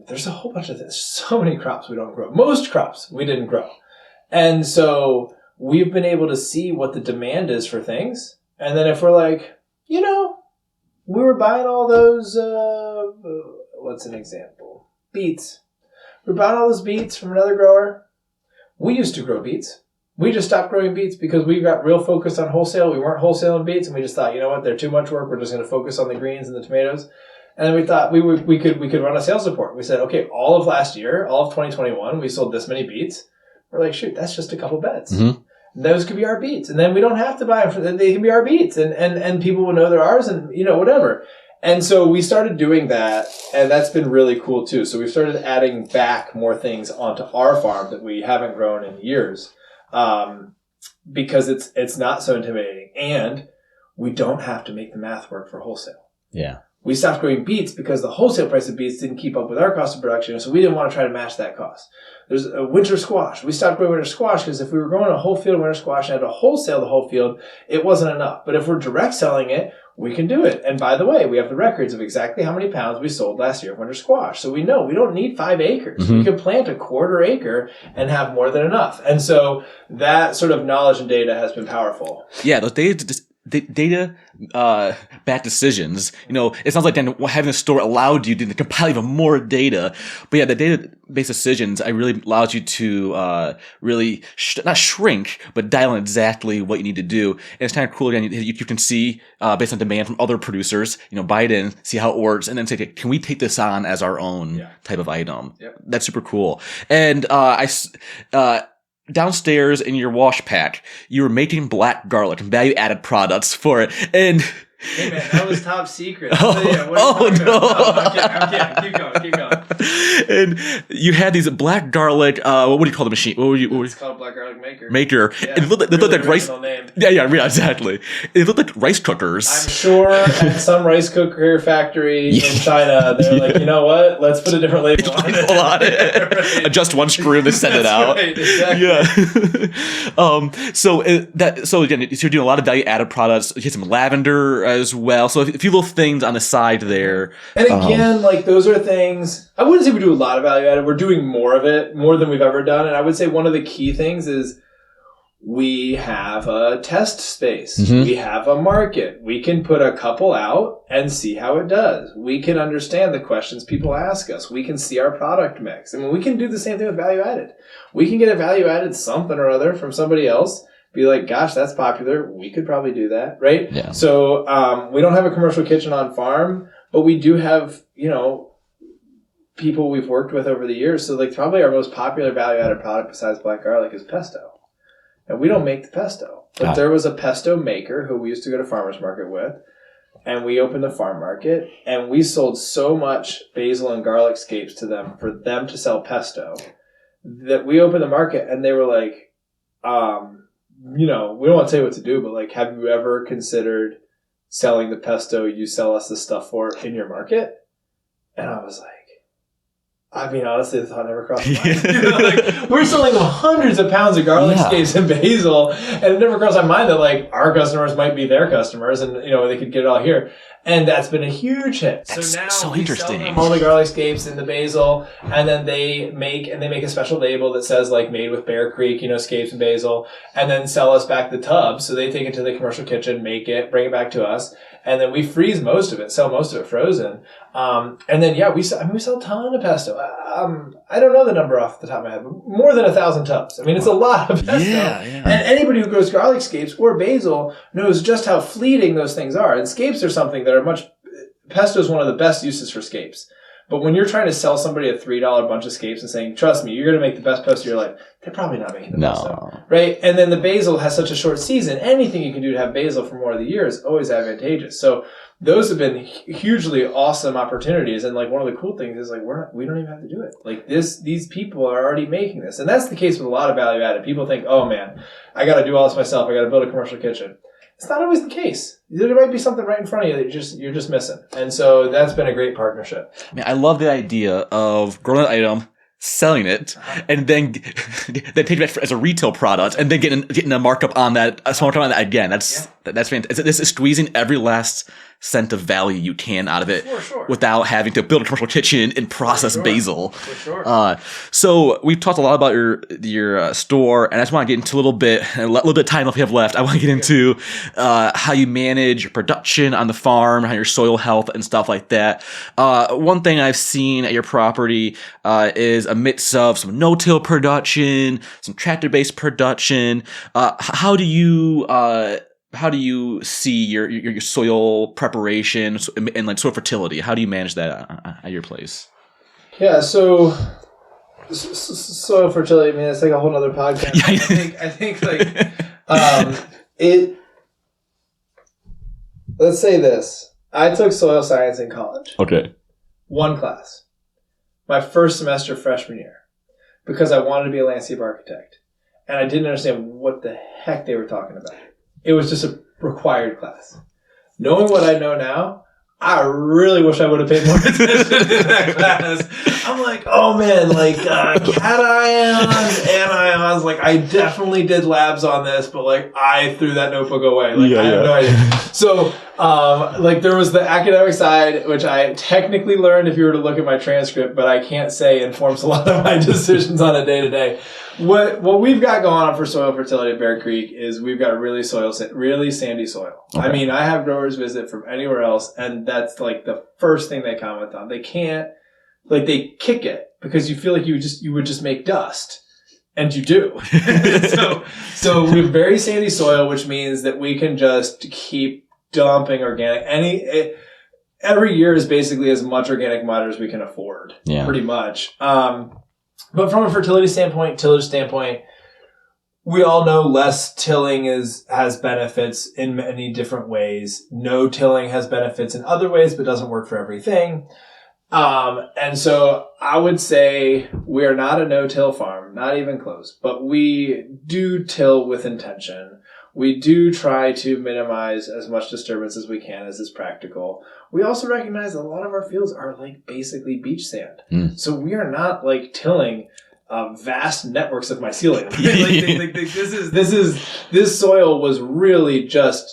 there's a whole bunch of this. So many crops we don't grow. Most crops we didn't grow. And so we've been able to see what the demand is for things. And then if we're like, we were buying all those, what's an example? Beets. We're buying all those beets from another grower. We used to grow beets. We just stopped growing beets because we got real focused on wholesale. We weren't wholesaling beets, and we just thought, you know what, they're too much work. We're just going to focus on the greens and the tomatoes. And then we thought we could run a sales report. We said, okay, all of last year, all of 2021, we sold this many beets. We're like, shoot, that's just a couple beds. Mm-hmm. Those could be our beets. And then we don't have to buy them. They can be our beets. And people will know they're ours and, whatever. And so we started doing that, and that's been really cool too. So we've started adding back more things onto our farm that we haven't grown in years, because it's not so intimidating. And we don't have to make the math work for wholesale. Yeah. We stopped growing beets because the wholesale price of beets didn't keep up with our cost of production, so we didn't want to try to match that cost. There's a winter squash. We stopped growing winter squash because if we were growing a whole field of winter squash and had to wholesale the whole field, it wasn't enough. But if we're direct selling it, we can do it. And by the way, we have the records of exactly how many pounds we sold last year of winter squash. So we know we don't need 5 acres. Mm-hmm. We can plant a quarter acre and have more than enough. And so that sort of knowledge and data has been powerful. Yeah, those data backed decisions. It sounds like then having a store allowed you to compile even more data. But yeah, the data-based decisions really allows you to really not shrink, but dial in exactly what you need to do. And it's kind of cool again. You can see based on demand from other producers. Buy it in, see how it works, and then say, can we take this on as our own type of item? Yep. That's super cool. And downstairs in your wash pack, you were making black garlic and value-added products for it. And hey man, that was top secret. No! I'm kidding. Keep going. And you had these black garlic. What do you call the machine? It's called Black Garlic Maker. Yeah, and it looked like rice. Name. Yeah, exactly. It looked like rice cookers. I'm sure at some rice cooker factory in China, they're like, you know what? Let's put a different label on it. Right. Adjust one screw and then send it out. Right, exactly. Yeah. So again, you're doing a lot of value-added products. You get some lavender as well. So a few little things on the side there. And again, those are things, I wouldn't say we do a lot of value added. We're doing more of it, more than we've ever done. And I would say one of the key things is we have a test space. Mm-hmm. We have a market. We can put a couple out and see how it does. We can understand the questions people ask us. We can see our product mix. I mean, we can do the same thing with value added. We can get a value added something or other from somebody else. Be like, gosh, that's popular. We could probably do that, right? Yeah. So we don't have a commercial kitchen on farm, but we do have, people we've worked with over the years. So probably our most popular value-added product besides black garlic is pesto. And we don't make the pesto. But there was a pesto maker who we used to go to farmer's market with. And we opened a farm market. And we sold so much basil and garlic scapes to them for them to sell pesto that we opened the market and they were like, we don't want to tell you what to do, but have you ever considered selling the pesto you sell us the stuff for in your market? And I was like, honestly, the thought never crossed my mind. We're selling them hundreds of pounds of garlic scapes and basil, and it never crossed my mind that our customers might be their customers, and they could get it all here. And that's been a huge hit. That's so now so we interesting. sell them all the garlic scapes and the basil, and then they make a special label that says made with Bear Creek, scapes and basil, and then sell us back the tubs. So they take it to the commercial kitchen, make it, bring it back to us, and then we freeze most of it, sell most of it frozen. And then we sell a ton of pesto. I don't know the number off the top of my head, but more than 1,000 tubs. It's a lot of pesto. Yeah. And anybody who grows garlic scapes or basil knows just how fleeting those things are. And scapes are something that pesto is one of the best uses for scapes. But when you're trying to sell somebody a $3 bunch of scapes and saying, trust me, you're going to make the best post of your life, they're probably not making the best stuff, right? And then the basil has such a short season. Anything you can do to have basil for more of the year is always advantageous. So those have been hugely awesome opportunities. And like one of the cool things is like, we don't even have to do it. Like these people are already making this. And that's the case with a lot of value added. People think, oh man, I got to do all this myself. I got to build a commercial kitchen. It's not always the case. There might be something right in front of you that you're just missing. And so that's been a great partnership. Man, I love the idea of growing an item, selling it, and then taking it as a retail product, and then getting a markup on that, a small markup on that again. That's fantastic. This is squeezing every last cent of value you can out of it without having to build a commercial kitchen and process basil. For sure. So we've talked a lot about your store, and I just want to get into a little bit of time if we have left. I want to get into how you manage your production on the farm, how your soil health and stuff like that. One thing I've seen at your property is a mix of some no-till production, some tractor-based production. How do you see your soil preparation and like soil fertility? How do you manage that at your place? Yeah, so soil fertility, I mean, it's like a whole nother podcast. Yeah. I think let's say this. I took soil science in college. Okay. One class. My first semester freshman year. Because I wanted to be a landscape architect. And I didn't understand what the heck they were talking about. It was just a required class. Knowing what I know now, I really wish I would have paid more attention to that class. I'm like, oh man, like cations, anions, like I definitely did labs on this, but like I threw that notebook away. Like I have no idea. So like there was the academic side, which I technically learned if you were to look at my transcript, but I can't say informs a lot of my decisions on a day-to-day. What we've got going on for soil fertility at Bear Creek is we've got really sandy soil. Okay. I mean, I have growers visit from anywhere else, and that's like the first thing they comment on. They can't, like they kick it because you feel like you would just make dust. And you do. so we have very sandy soil, which means that we can just keep dumping organic. Every year is basically as much organic matter as we can afford. Yeah. Pretty much. But from a fertility standpoint, tillage standpoint, we all know less tilling has benefits in many different ways. No tilling has benefits in other ways, but doesn't work for everything. And so I would say we are not a no-till farm, not even close, but we do till with intention. We do try to minimize as much disturbance as we can as is practical. We also recognize that a lot of our fields are like basically beach sand. So we are not like tilling vast networks of mycelium. This soil was really just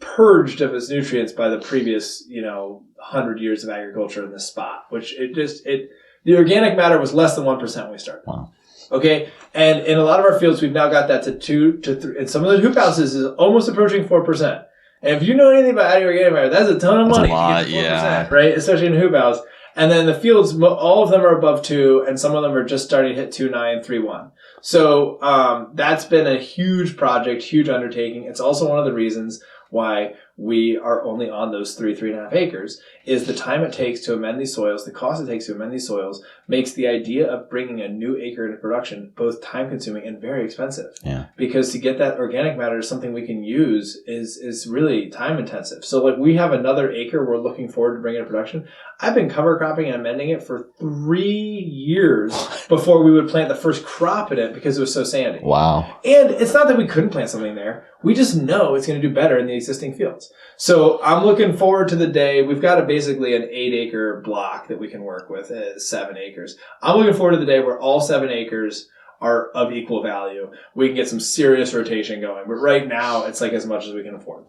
purged of its nutrients by the previous 100 years of agriculture in this spot, which the organic matter was less than 1% when we started. Wow. Okay, and in a lot of our fields, we've now got that to 2 to 3. And some of the hoop houses is almost approaching 4%. And if you know anything about adding organic matter, that's a ton of money. That's a lot, yeah. Right, especially in hoop house. And then the fields, all of them are above 2, and some of them are just starting to hit 2.9, 3.1. So that's been a huge project, huge undertaking. It's also one of the reasons why we are only on those 3.5 acres, is the time it takes to amend these soils, the cost it takes to amend these soils, makes the idea of bringing a new acre into production both time-consuming and very expensive. Yeah. Because to get that organic matter to something we can use is really time-intensive. So like we have another acre we're looking forward to bringing into production. I've been cover cropping and amending it for 3 years before we would plant the first crop in it because it was so sandy. Wow. And it's not that we couldn't plant something there. We just know it's going to do better in the existing fields. So I'm looking forward to the day. We've got basically an 8-acre block that we can work with, 7 acres. I'm looking forward to the day where all 7 acres are of equal value. We can get some serious rotation going. But right now, it's like as much as we can afford.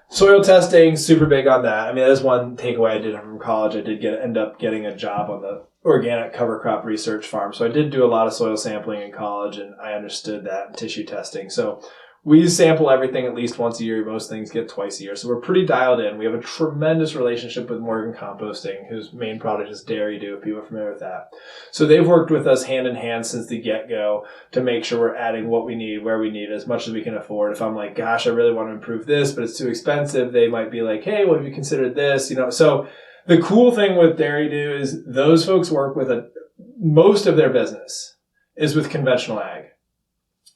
Soil testing, super big on that. I mean, that is one takeaway I did from college. I did end up getting a job on the organic cover crop research farm. So I did do a lot of soil sampling in college, and I understood that and tissue testing. So we sample everything at least once a year. Most things get twice a year. So we're pretty dialed in. We have a tremendous relationship with Morgan Composting, whose main product is Dairy Dew, if people are familiar with that. So they've worked with us hand in hand since the get-go to make sure we're adding what we need, where we need, as much as we can afford. If I'm like, gosh, I really want to improve this, but it's too expensive, they might be like, hey, well, have you considered this? So The cool thing with Dairy Do is those folks work with most of their business is with conventional ag.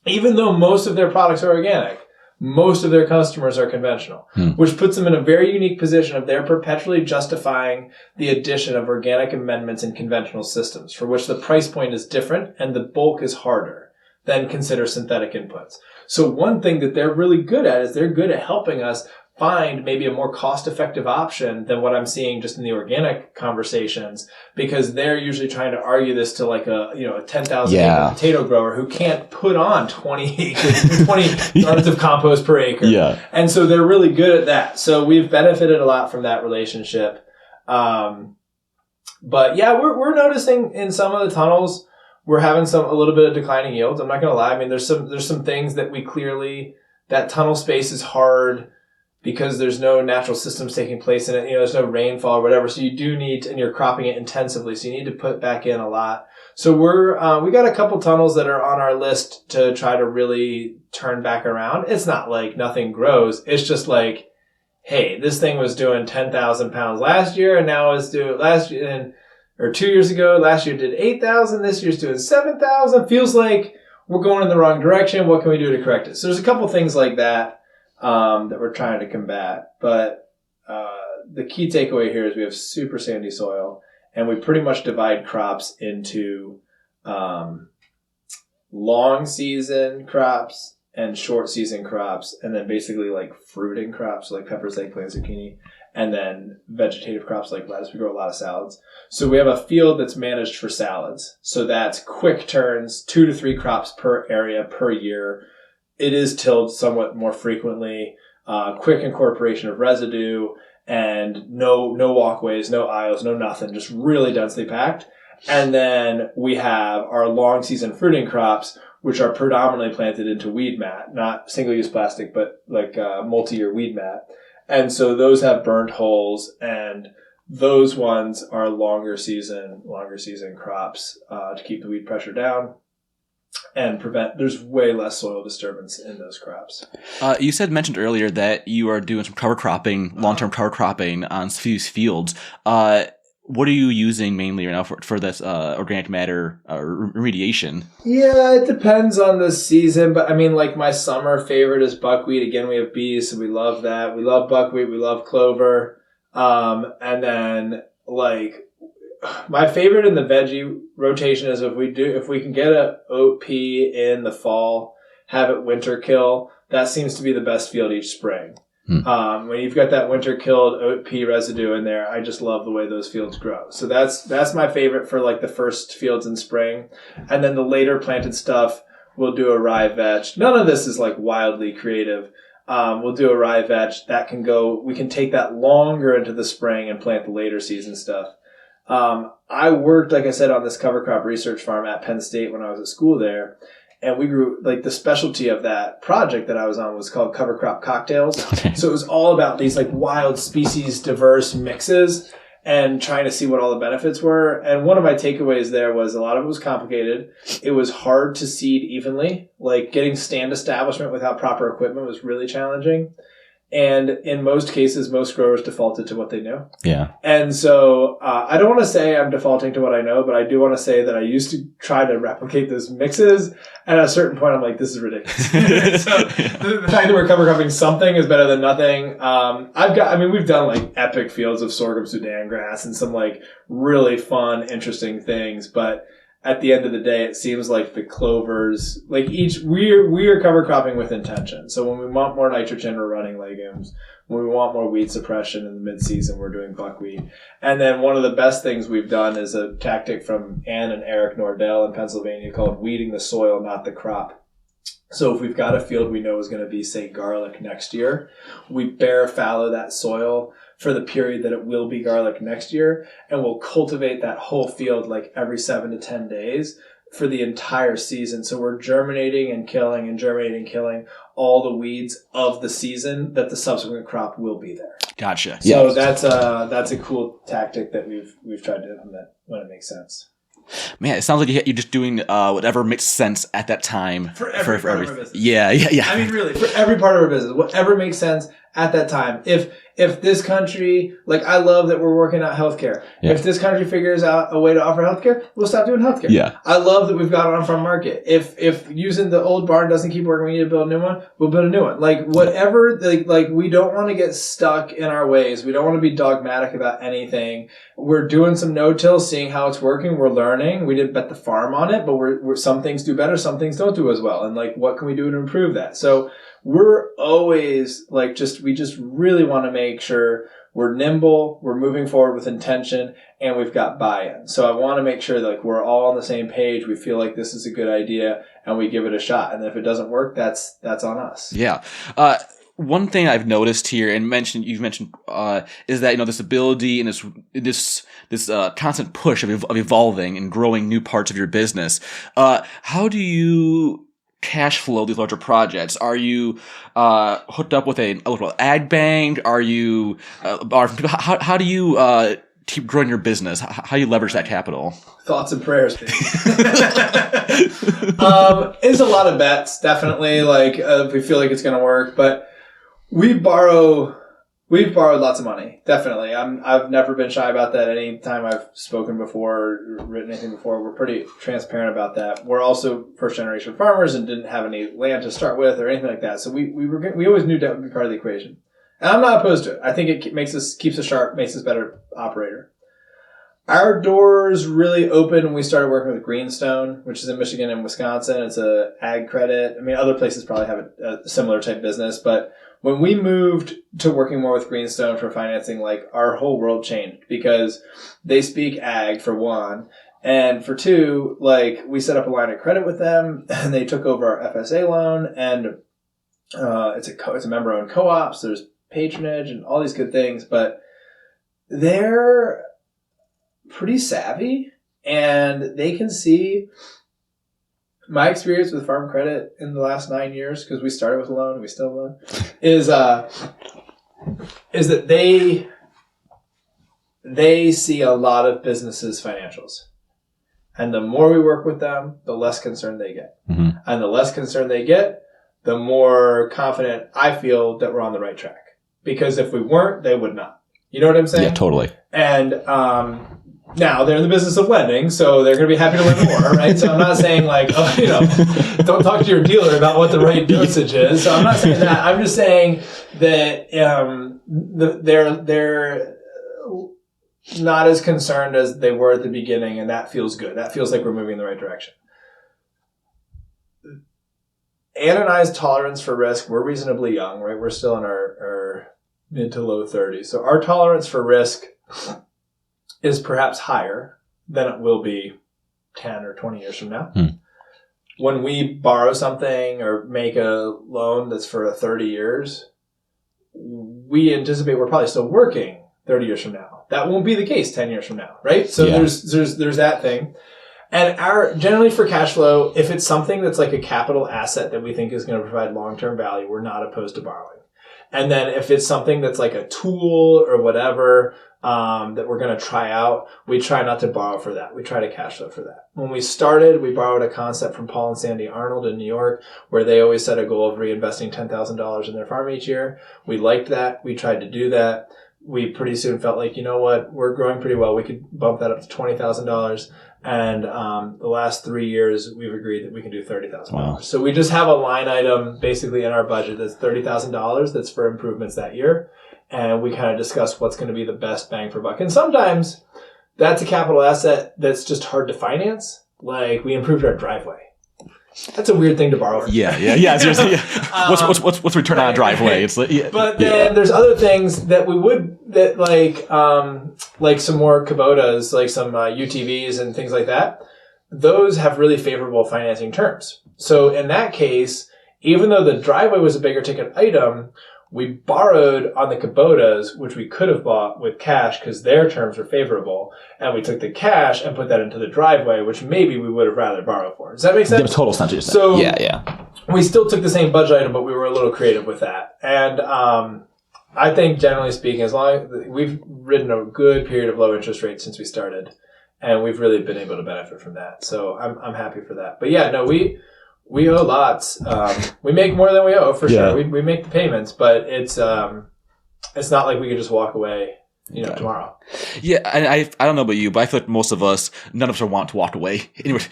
Even though most of their products are organic, most of their customers are conventional, which puts them in a very unique position of they're perpetually justifying the addition of organic amendments in conventional systems, for which the price point is different and the bulk is harder than consider synthetic inputs. So one thing that they're really good at is they're good at helping us find maybe a more cost-effective option than what I'm seeing just in the organic conversations, because they're usually trying to argue this to like a 10,000 acre potato grower who can't put on 20 yards of compost per acre. Yeah. And so they're really good at that. So we've benefited a lot from that relationship. But yeah, we're noticing in some of the tunnels, we're having a little bit of declining yields. I'm not going to lie. I mean, there's some things that we clearly, that tunnel space is hard because there's no natural systems taking place in it. There's no rainfall or whatever. So you do need, and you're cropping it intensively. So you need to put back in a lot. So we got a couple tunnels that are on our list to try to really turn back around. It's not like nothing grows. It's just like, hey, this thing was doing 10,000 pounds last year, and now it's doing 2 years ago. Last year did 8,000. This year's doing 7,000. Feels like we're going in the wrong direction. What can we do to correct it? So there's a couple things like that that we're trying to combat. But the key takeaway here is we have super sandy soil, and we pretty much divide crops into long season crops and short season crops, and then basically like fruiting crops like peppers, eggplants, zucchini, and then vegetative crops like lettuce. We grow a lot of salads. So we have a field that's managed for salads. So that's quick turns, 2 to 3 crops per area per year. It is tilled somewhat more frequently, quick incorporation of residue, and no walkways, no aisles, no nothing, just really densely packed. And then we have our long season fruiting crops, which are predominantly planted into weed mat, not single-use plastic, but like multi-year weed mat. And so those have burnt holes, and those ones are longer season crops to keep the weed pressure down and there's way less soil disturbance in those crops. You mentioned earlier that you are doing some cover cropping, long-term cover cropping on these fields. What are you using mainly right now for this organic matter remediation? Yeah, it depends on the season, but I mean, like my summer favorite is buckwheat. Again, we have bees, so we love that. We love buckwheat. We love clover. And then like my favorite in the veggie rotation is if we can get a oat pea in the fall, have it winter kill. That seems to be the best field each spring. When you've got that winter killed oat pea residue in there, I just love the way those fields grow. So that's my favorite for like the first fields in spring. And then the later planted stuff, we'll do a rye vetch. None of this is like wildly creative. We'll do a rye vetch that we can take that longer into the spring and plant the later season stuff. I worked, like I said, on this cover crop research farm at Penn State when I was at school there. And we grew, like the specialty of that project that I was on was called cover crop cocktails. Okay. So it was all about these like wild species diverse mixes and trying to see what all the benefits were. And one of my takeaways there was a lot of it was complicated. It was hard to seed evenly. Like getting stand establishment without proper equipment was really challenging. And in most cases, most growers defaulted to what they knew. Yeah. And so I don't want to say I'm defaulting to what I know, but I do want to say that I used to try to replicate those mixes. And at a certain point, I'm like, this is ridiculous. So the fact that we're cover cropping something is better than nothing. We've done like epic fields of sorghum Sudan grass and some like really fun, interesting things. But at the end of the day, it seems like the clovers, like we are cover cropping with intention. So when we want more nitrogen, we're running legumes. When we want more weed suppression in the mid-season, we're doing buckwheat. And then one of the best things we've done is a tactic from Ann and Eric Nordell in Pennsylvania called weeding the soil, not the crop. So if we've got a field we know is going to be, say, garlic next year, we bare fallow that soil for the period that it will be garlic next year, and we'll cultivate that whole field like every 7 to 10 days for the entire season. So we're germinating and killing all the weeds of the season that the subsequent crop will be there. Gotcha. So that's a cool tactic that we've tried to implement when it makes sense. Man, it sounds like you're just doing whatever makes sense at that time. For every part of our business. Yeah. I mean, really, for every part of our business, whatever makes sense at that time. If if this country, like, I love that we're working out healthcare. Yeah. If this country figures out a way to offer healthcare, we'll stop doing healthcare. Yeah. I love that we've got an on-farm market. If using the old barn doesn't keep working, we need to build a new one, we'll build a new one. Like, whatever, like we don't want to get stuck in our ways. We don't want to be dogmatic about anything. We're doing some no-till, seeing how it's working. We're learning. We didn't bet the farm on it, but we're some things do better, some things don't do as well. And like, what can we do to improve that? So we're always like, we just really want to make sure we're nimble, we're moving forward with intention, and we've got buy-in. So I want to make sure that like we're all on the same page. We feel like this is a good idea, and we give it a shot. And if it doesn't work, that's on us. Yeah. One thing I've noticed here and you've mentioned is that, this ability and this constant push of evolving and growing new parts of your business. How do you cash flow these larger projects? Are you hooked up with a local ag bank? Are you how do you keep growing your business? How do you leverage that capital? Thoughts and prayers. It's a lot of bets, definitely. Like, if we feel like it's going to work, but we've borrowed lots of money. Definitely. I've never been shy about that. Anytime I've spoken before or written anything before, we're pretty transparent about that. We're also first generation farmers and didn't have any land to start with or anything like that. So we always knew that would be part of the equation. And I'm not opposed to it. I think it keeps us sharp, makes us a better operator. Our doors really opened when we started working with Greenstone, which is in Michigan and Wisconsin. It's a ag credit. I mean, other places probably have a similar type business, but when we moved to working more with Greenstone for financing, like, our whole world changed because they speak ag, for one. And for two, like, we set up a line of credit with them and they took over our FSA loan, and it's a member-owned co-op, so there's patronage and all these good things, but they're pretty savvy and they can see. My experience with Farm Credit in the last 9 years, because we started with a loan, we still have a loan, is that they see a lot of businesses' financials. And the more we work with them, the less concerned they get. Mm-hmm. And the less concerned they get, the more confident I feel that we're on the right track. Because if we weren't, they would not. You know what I'm saying? Yeah, totally. And now they're in the business of lending, so they're going to be happy to lend more, right? So I'm not saying like, don't talk to your dealer about what the right dosage is. So I'm not saying that. I'm just saying that they're not as concerned as they were at the beginning, and that feels good. That feels like we're moving in the right direction. Ann and I's tolerance for risk, we're reasonably young, right? We're still in our mid to low 30s. So our tolerance for risk is perhaps higher than it will be 10 or 20 years from now. When we borrow something or make a loan that's for 30 years, we anticipate we're probably still working 30 years from now. That won't be the case 10 years from now, right? So there's that thing. And generally for cash flow, if it's something that's like a capital asset that we think is going to provide long-term value, we're not opposed to borrowing. And then if it's something that's like a tool or whatever, that we're going to try out, we try not to borrow for that. We try to cash flow for that. When we started, we borrowed a concept from Paul and Sandy Arnold in New York, where they always set a goal of reinvesting $10,000 in their farm each year. We liked that. We tried to do that. We pretty soon felt like, you know what, we're growing pretty well. We could bump that up to $20,000. And the last 3 years, we've agreed that we can do $30,000. Wow. So we just have a line item basically in our budget that's $30,000 that's for improvements that year. And we kind of discuss what's going to be the best bang for buck. And sometimes that's a capital asset that's just hard to finance. Like, we improved our driveway. That's a weird thing to borrow for. Yeah. Seriously, yeah. What's return on a driveway? It's like, but then there's other things that we would, that like some more Kubotas, like some UTVs and things like that. Those have really favorable financing terms. So in that case, even though the driveway was a bigger ticket item, we borrowed on the Kubotas, which we could have bought with cash because their terms were favorable. And we took the cash and put that into the driveway, which maybe we would have rather borrowed for. Does that make sense? Yeah, total sense. So yeah. We still took the same budget item, but we were a little creative with that. And I think generally speaking, as long as we've ridden a good period of low interest rates since we started, and we've really been able to benefit from that. So I'm happy for that. But yeah, no, we owe lots. We make more than we owe for sure. We make the payments, but it's it's not like we could just walk away, tomorrow. Yeah, and I don't know about you, but I feel like most of us, none of us want to walk away. Anyway,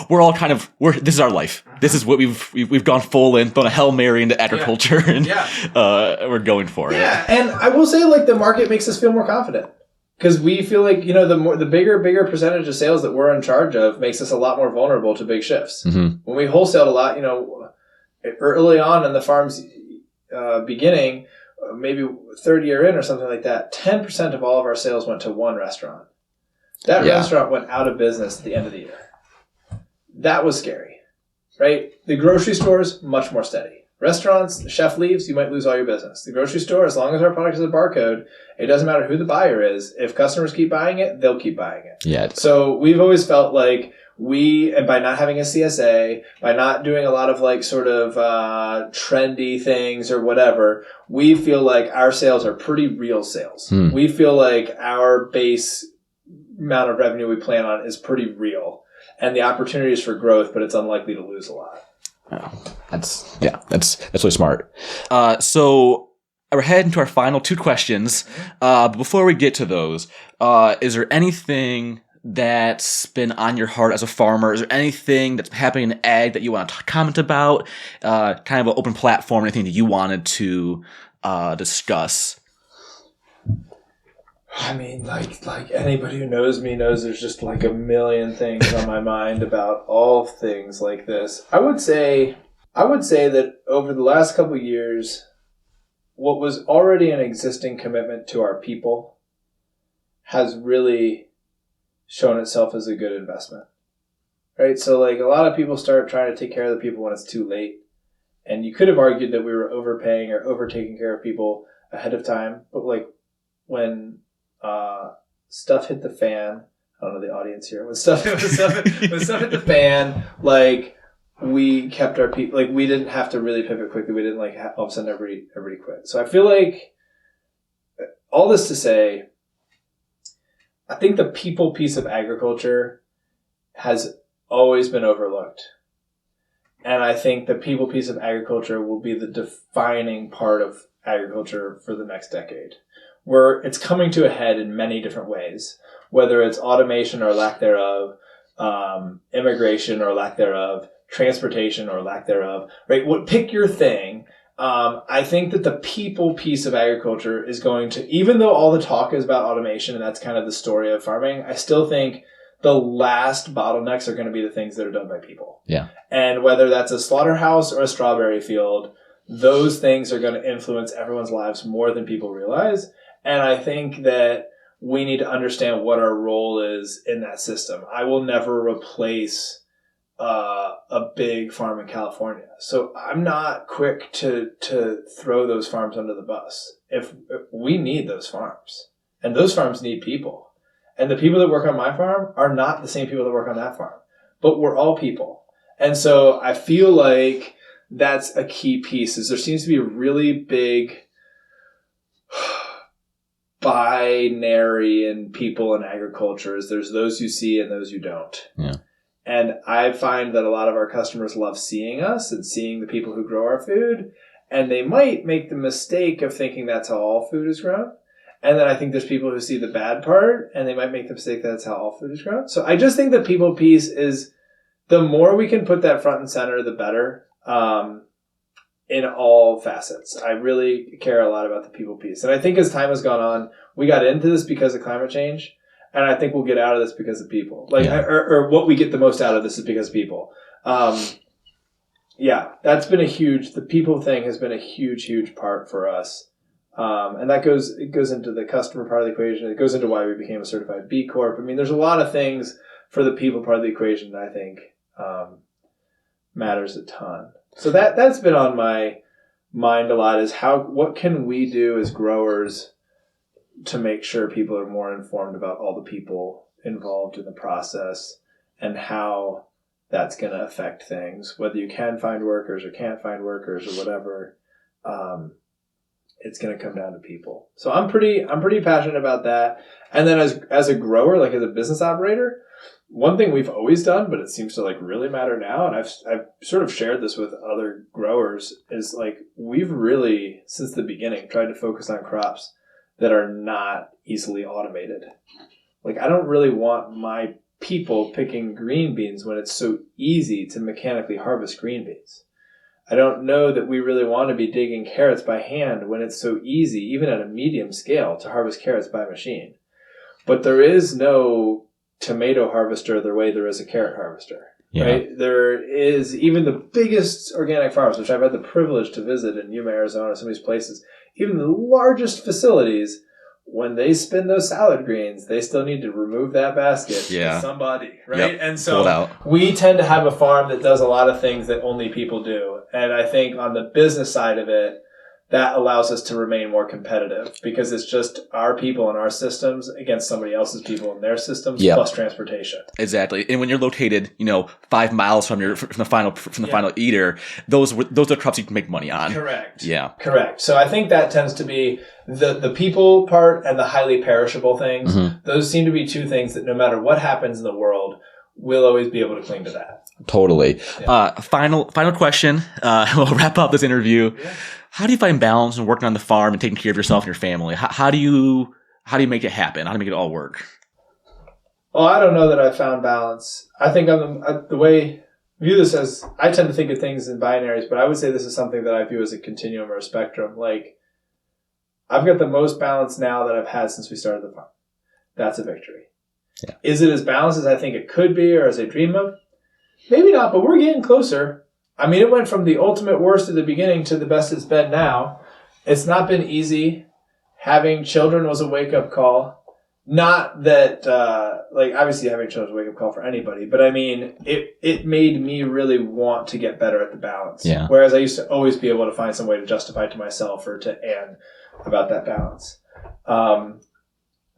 we're all this is our life. This is what we've gone full in, thrown a Hail Mary into agriculture, and we're going for it. Yeah, and I will say, like, the market makes us feel more confident. Because we feel like, the bigger percentage of sales that we're in charge of makes us a lot more vulnerable to big shifts. Mm-hmm. When we wholesaled a lot, early on in the farm's beginning, maybe third year in or something like that, 10% of all of our sales went to one restaurant. That restaurant went out of business at the end of the year. That was scary, right? The grocery stores, much more steady. Restaurants, the chef leaves, you might lose all your business. The grocery store, as long as our product has a barcode, it doesn't matter who the buyer is. If customers keep buying it, they'll keep buying it. Yeah. So we've always felt like and by not having a CSA, by not doing a lot of like sort of trendy things or whatever, we feel like our sales are pretty real sales. We feel like our base amount of revenue we plan on is pretty real, and the opportunities for growth, but it's unlikely to lose a lot. Oh, that's really smart. So we're heading to our final 2 questions. But before we get to those, is there anything that's been on your heart as a farmer? Is there anything that's happening in ag that you want to comment about? Kind of an open platform, anything that you wanted to discuss? I mean, like anybody who knows me knows there's just like a million things on my mind about all things like this. I would say that over the last couple of years, what was already an existing commitment to our people has really shown itself as a good investment, right? So like a lot of people start trying to take care of the people when it's too late. And you could have argued that we were overpaying or over taking care of people ahead of time. But like when stuff hit the fan, I don't know the audience here, when stuff hit the fan, like we kept our people, like we didn't have to really pivot quickly. We didn't like all of a sudden everybody quit. So I feel like all this to say, I think the people piece of agriculture has always been overlooked. And I think the people piece of agriculture will be the defining part of agriculture for the next decade, where it's coming to a head in many different ways, whether it's automation or lack thereof, immigration or lack thereof, transportation or lack thereof, right? Pick your thing. I think that the people piece of agriculture is going to, even though all the talk is about automation and that's kind of the story of farming, I still think the last bottlenecks are going to be the things that are done by people. Yeah. And whether that's a slaughterhouse or a strawberry field, those things are going to influence everyone's lives more than people realize. And I think that we need to understand what our role is in that system. I will never replace a big farm in California. So I'm not quick to throw those farms under the bus. If we need those farms, and those farms need people. And the people that work on my farm are not the same people that work on that farm, but we're all people. And so I feel like that's a key piece, is there seems to be a really big binary in people in agriculture. Is there's those you see and those you don't. Yeah. And I find that a lot of our customers love seeing us and seeing the people who grow our food. And they might make the mistake of thinking that's how all food is grown. And then I think there's people who see the bad part and they might make the mistake that that's how all food is grown. So I just think the people piece is, the more we can put that front and center, the better, in all facets. I really care a lot about the people piece. And I think as time has gone on, we got into this because of climate change. And I think we'll get out of this because of people. Or what we get the most out of this is because of people. That's been the people thing has been a huge, huge part for us. And it goes into the customer part of the equation. It goes into why we became a certified B Corp. I mean, there's a lot of things for the people part of the equation that I think matters a ton. So that's been on my mind a lot, is what can we do as growers to make sure people are more informed about all the people involved in the process and how that's going to affect things, whether you can find workers or can't find workers or whatever. It's going to come down to people. So I'm pretty passionate about that. And then as a grower, like as a business operator, one thing we've always done, but it seems to like really matter now, and I've sort of shared this with other growers, is like we've really, since the beginning, tried to focus on crops that are not easily automated. Like, I don't really want my people picking green beans when it's so easy to mechanically harvest green beans. I don't know that we really want to be digging carrots by hand when it's so easy, even at a medium scale, to harvest carrots by machine. But there is no tomato harvester the way there is a carrot harvester. Yeah. Right? There is even the biggest organic farms, which I've had the privilege to visit in Yuma, Arizona, some of these places, even the largest facilities, when they spin those salad greens, they still need to remove that basket to somebody, right? Yep. And so we tend to have a farm that does a lot of things that only people do. And I think on the business side of it, that allows us to remain more competitive because it's just our people and our systems against somebody else's people and their systems plus transportation. Exactly. And when you're located, 5 miles from the final eater, those are crops you can make money on. Correct. Yeah. Correct. So I think that tends to be the people part and the highly perishable things. Mm-hmm. Those seem to be two things that no matter what happens in the world, we'll always be able to cling to that. Totally. Yeah. Final question. We'll wrap up this interview. Yeah. How do you find balance in working on the farm and taking care of yourself and your family? How do you make it happen? How do you make it all work? Well, I don't know that I found balance. I think the way I view this as, I tend to think of things in binaries, but I would say this is something that I view as a continuum or a spectrum. Like, I've got the most balance now that I've had since we started the farm. That's a victory. Yeah. Is it as balanced as I think it could be or as I dream of? Maybe not, but we're getting closer. I mean, it went from the ultimate worst at the beginning to the best it's been now. It's not been easy. Having children was a wake-up call. Not that, obviously having children is a wake-up call for anybody, but I mean, it made me really want to get better at the balance. Yeah. Whereas I used to always be able to find some way to justify to myself or to Anne about that balance.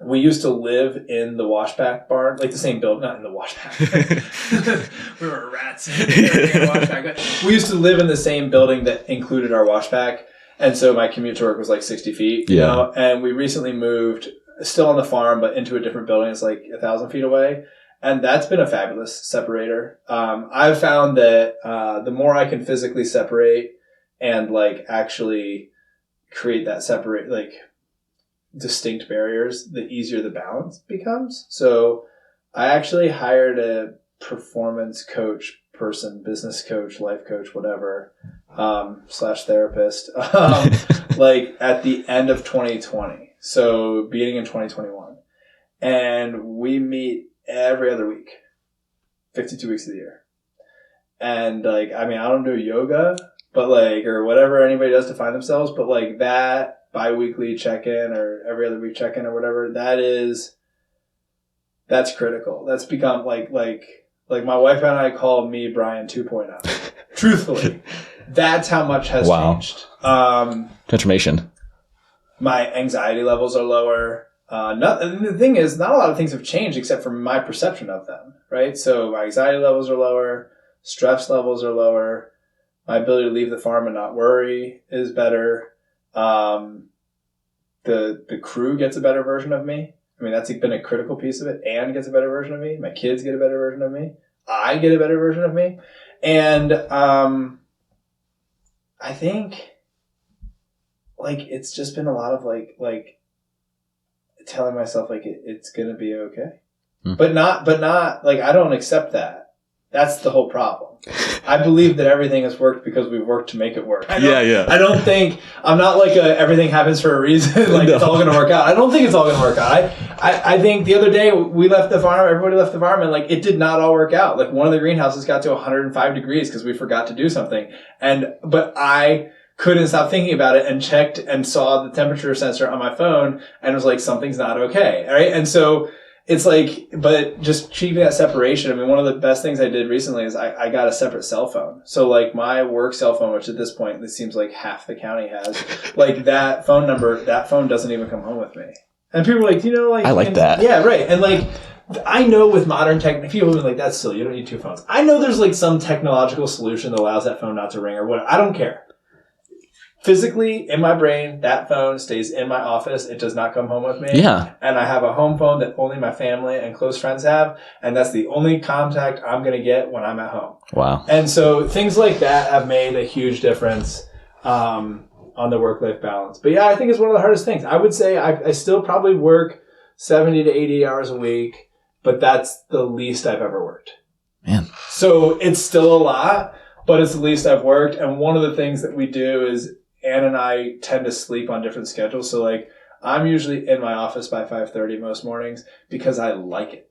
We used to live in the washback barn, like the same building, not in the washback. We were rats in the washback. We used to live in the same building that included our washback. And so my commute to work was like 60 feet, you know, and we recently moved still on the farm, but into a different building. It's like 1,000 feet away. And that's been a fabulous separator. I've found that, the more I can physically separate and like actually create that distinct barriers, the easier the balance becomes. So I actually hired a performance coach person, business coach, life coach, whatever, / therapist, like at the end of 2020. So beginning in 2021. And we meet every other week, 52 weeks of the year. And like, I mean, I don't do yoga, but like, or whatever anybody does to find themselves, but like that bi-weekly check-in or every other week check-in or whatever, that's critical. That's become like my wife and I call me Brian 2.0. Truthfully, that's how much has changed. Transformation. My anxiety levels are lower. The thing is, not a lot of things have changed except for my perception of them, right? So my anxiety levels are lower, stress levels are lower, my ability to leave the farm and not worry is better. The crew gets a better version of me. I mean, that's been a critical piece of it. Anne gets a better version of me. My kids get a better version of me. I get a better version of me. And, I think like, it's just been a lot of like telling myself like it's going to be okay, but not like, I don't accept that. That's the whole problem. I believe that everything has worked because we've worked to make it work. I don't think, I'm not like everything happens for a reason, like it's all going to work out. I don't think it's all going to work out. I think the other day we left the farm, everybody left the farm, and like it did not all work out. Like one of the greenhouses got to 105 degrees because we forgot to do something. But I couldn't stop thinking about it and checked and saw the temperature sensor on my phone and was like, something's not okay. All right. And so it's like, but just keeping that separation. I mean, one of the best things I did recently is I got a separate cell phone. So like my work cell phone, which at this point, it seems like half the county has, like that phone doesn't even come home with me. And people are like, like, I like that. Yeah, right. And like, I know with modern tech, people are like, that's silly. You don't need two phones. I know there's like some technological solution that allows that phone not to ring or whatever. I don't care. Physically, in my brain, that phone stays in my office. It does not come home with me. Yeah. And I have a home phone that only my family and close friends have. And that's the only contact I'm going to get when I'm at home. Wow. And so things like that have made a huge difference on on the work-life balance. But yeah, I think it's one of the hardest things. I would say I still probably work 70 to 80 hours a week, but that's the least I've ever worked. Man. So it's still a lot, but it's the least I've worked. And one of the things that we do is Ann and I tend to sleep on different schedules. So like I'm usually in my office by 5:30 most mornings because I like it.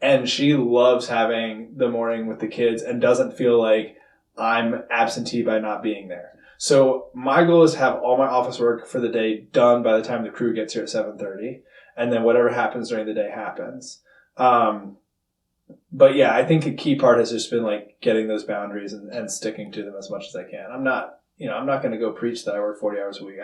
And she loves having the morning with the kids and doesn't feel like I'm absentee by not being there. So my goal is to have all my office work for the day done by the time the crew gets here at 7:30. And then whatever happens during the day happens. But yeah, I think a key part has just been like getting those boundaries and sticking to them as much as I can. I'm not going to go preach that I work 40 hours a week.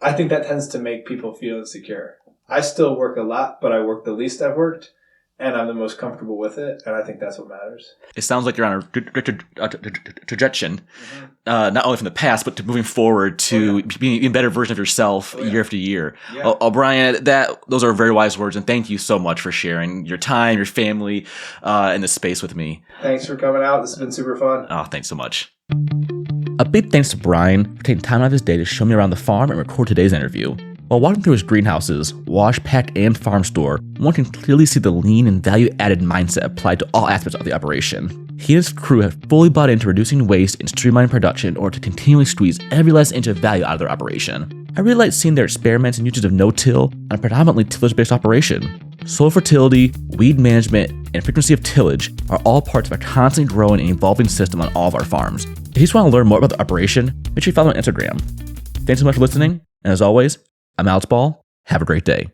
I think that tends to make people feel insecure. I still work a lot, but I work the least I've worked, and I'm the most comfortable with it, and I think that's what matters. It sounds like you're on a trajectory, not only from the past, but to moving forward to being a better version of yourself year after year. Yeah. Brian, those are very wise words, and thank you so much for sharing your time, your family, and the space with me. Thanks for coming out. This has been super fun. Oh, thanks so much. A big thanks to Brian for taking time out of his day to show me around the farm and record today's interview. While walking through his greenhouses, wash, pack, and farm store, one can clearly see the lean and value-added mindset applied to all aspects of the operation. He and his crew have fully bought into reducing waste and streamlining production in order to continually squeeze every last inch of value out of their operation. I really like seeing their experiments and uses of no-till on a predominantly tillage-based operation. Soil fertility, weed management, and frequency of tillage are all parts of a constantly growing and evolving system on all of our farms. If you just want to learn more about the operation, make sure you follow me on Instagram. Thanks so much for listening, and as always, I'm Alex Ball. Have a great day.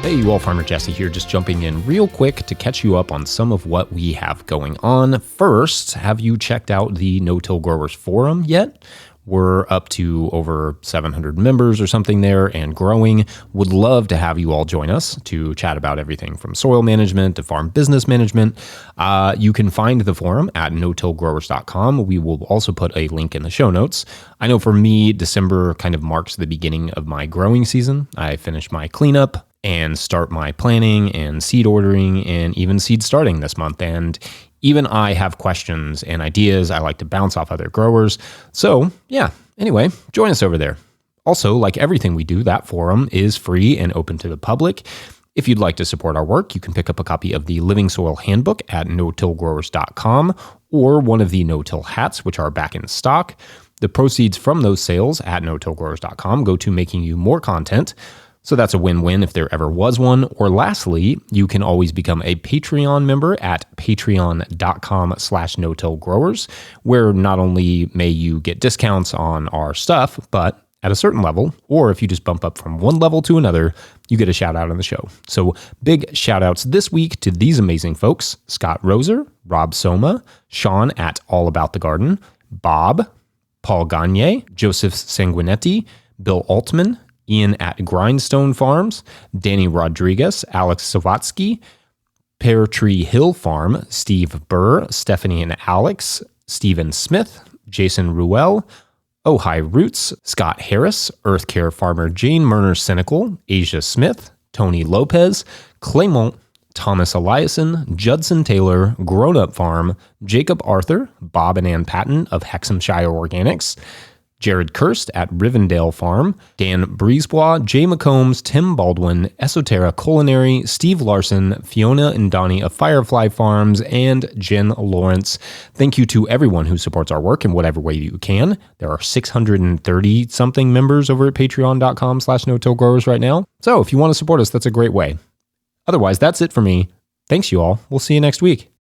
Hey, you all, Farmer Jesse here, just jumping in real quick to catch you up on some of what we have going on. First, have you checked out the No-Till Growers Forum yet? We're up to over 700 members or something there and growing. Would love to have you all join us to chat about everything from soil management to farm business management. You can find the forum at notillgrowers.com. We will also put a link in the show notes. I know for me, December kind of marks the beginning of my growing season. I finish my cleanup and start my planning and seed ordering and even seed starting this month. And even I have questions and ideas. I like to bounce off other growers. So yeah, anyway, join us over there. Also, like everything we do, that forum is free and open to the public. If you'd like to support our work, you can pick up a copy of the Living Soil Handbook at notillgrowers.com or one of the no-till hats, which are back in stock. The proceeds from those sales at notillgrowers.com go to making you more content. So that's a win-win if there ever was one. Or lastly, you can always become a Patreon member at patreon.com/no-tillgrowers, where not only may you get discounts on our stuff, but at a certain level, or if you just bump up from one level to another, you get a shout out on the show. So big shout outs this week to these amazing folks: Scott Roser, Rob Soma, Sean at All About the Garden, Bob, Paul Gagne, Joseph Sanguinetti, Bill Altman, Ian at Grindstone Farms, Danny Rodriguez, Alex Savatsky, Pear Tree Hill Farm, Steve Burr, Stephanie and Alex, Stephen Smith, Jason Ruel, Oh Hi Roots, Scott Harris, Earth Care Farmer Jane Murner Cynical, Asia Smith, Tony Lopez, Clement, Thomas Eliason, Judson Taylor, Grown Up Farm, Jacob Arthur, Bob and Ann Patton of Hexhamshire Organics, Jared Kirst at Rivendale Farm, Dan Brisebois, Jay McCombs, Tim Baldwin, Esoterra Culinary, Steve Larson, Fiona and Donnie of Firefly Farms, and Jen Lawrence. Thank you to everyone who supports our work in whatever way you can. There are 630 something members over at patreon.com/no-tillgrowers right now. So if you want to support us, that's a great way. Otherwise, that's it for me. Thanks you all. We'll see you next week.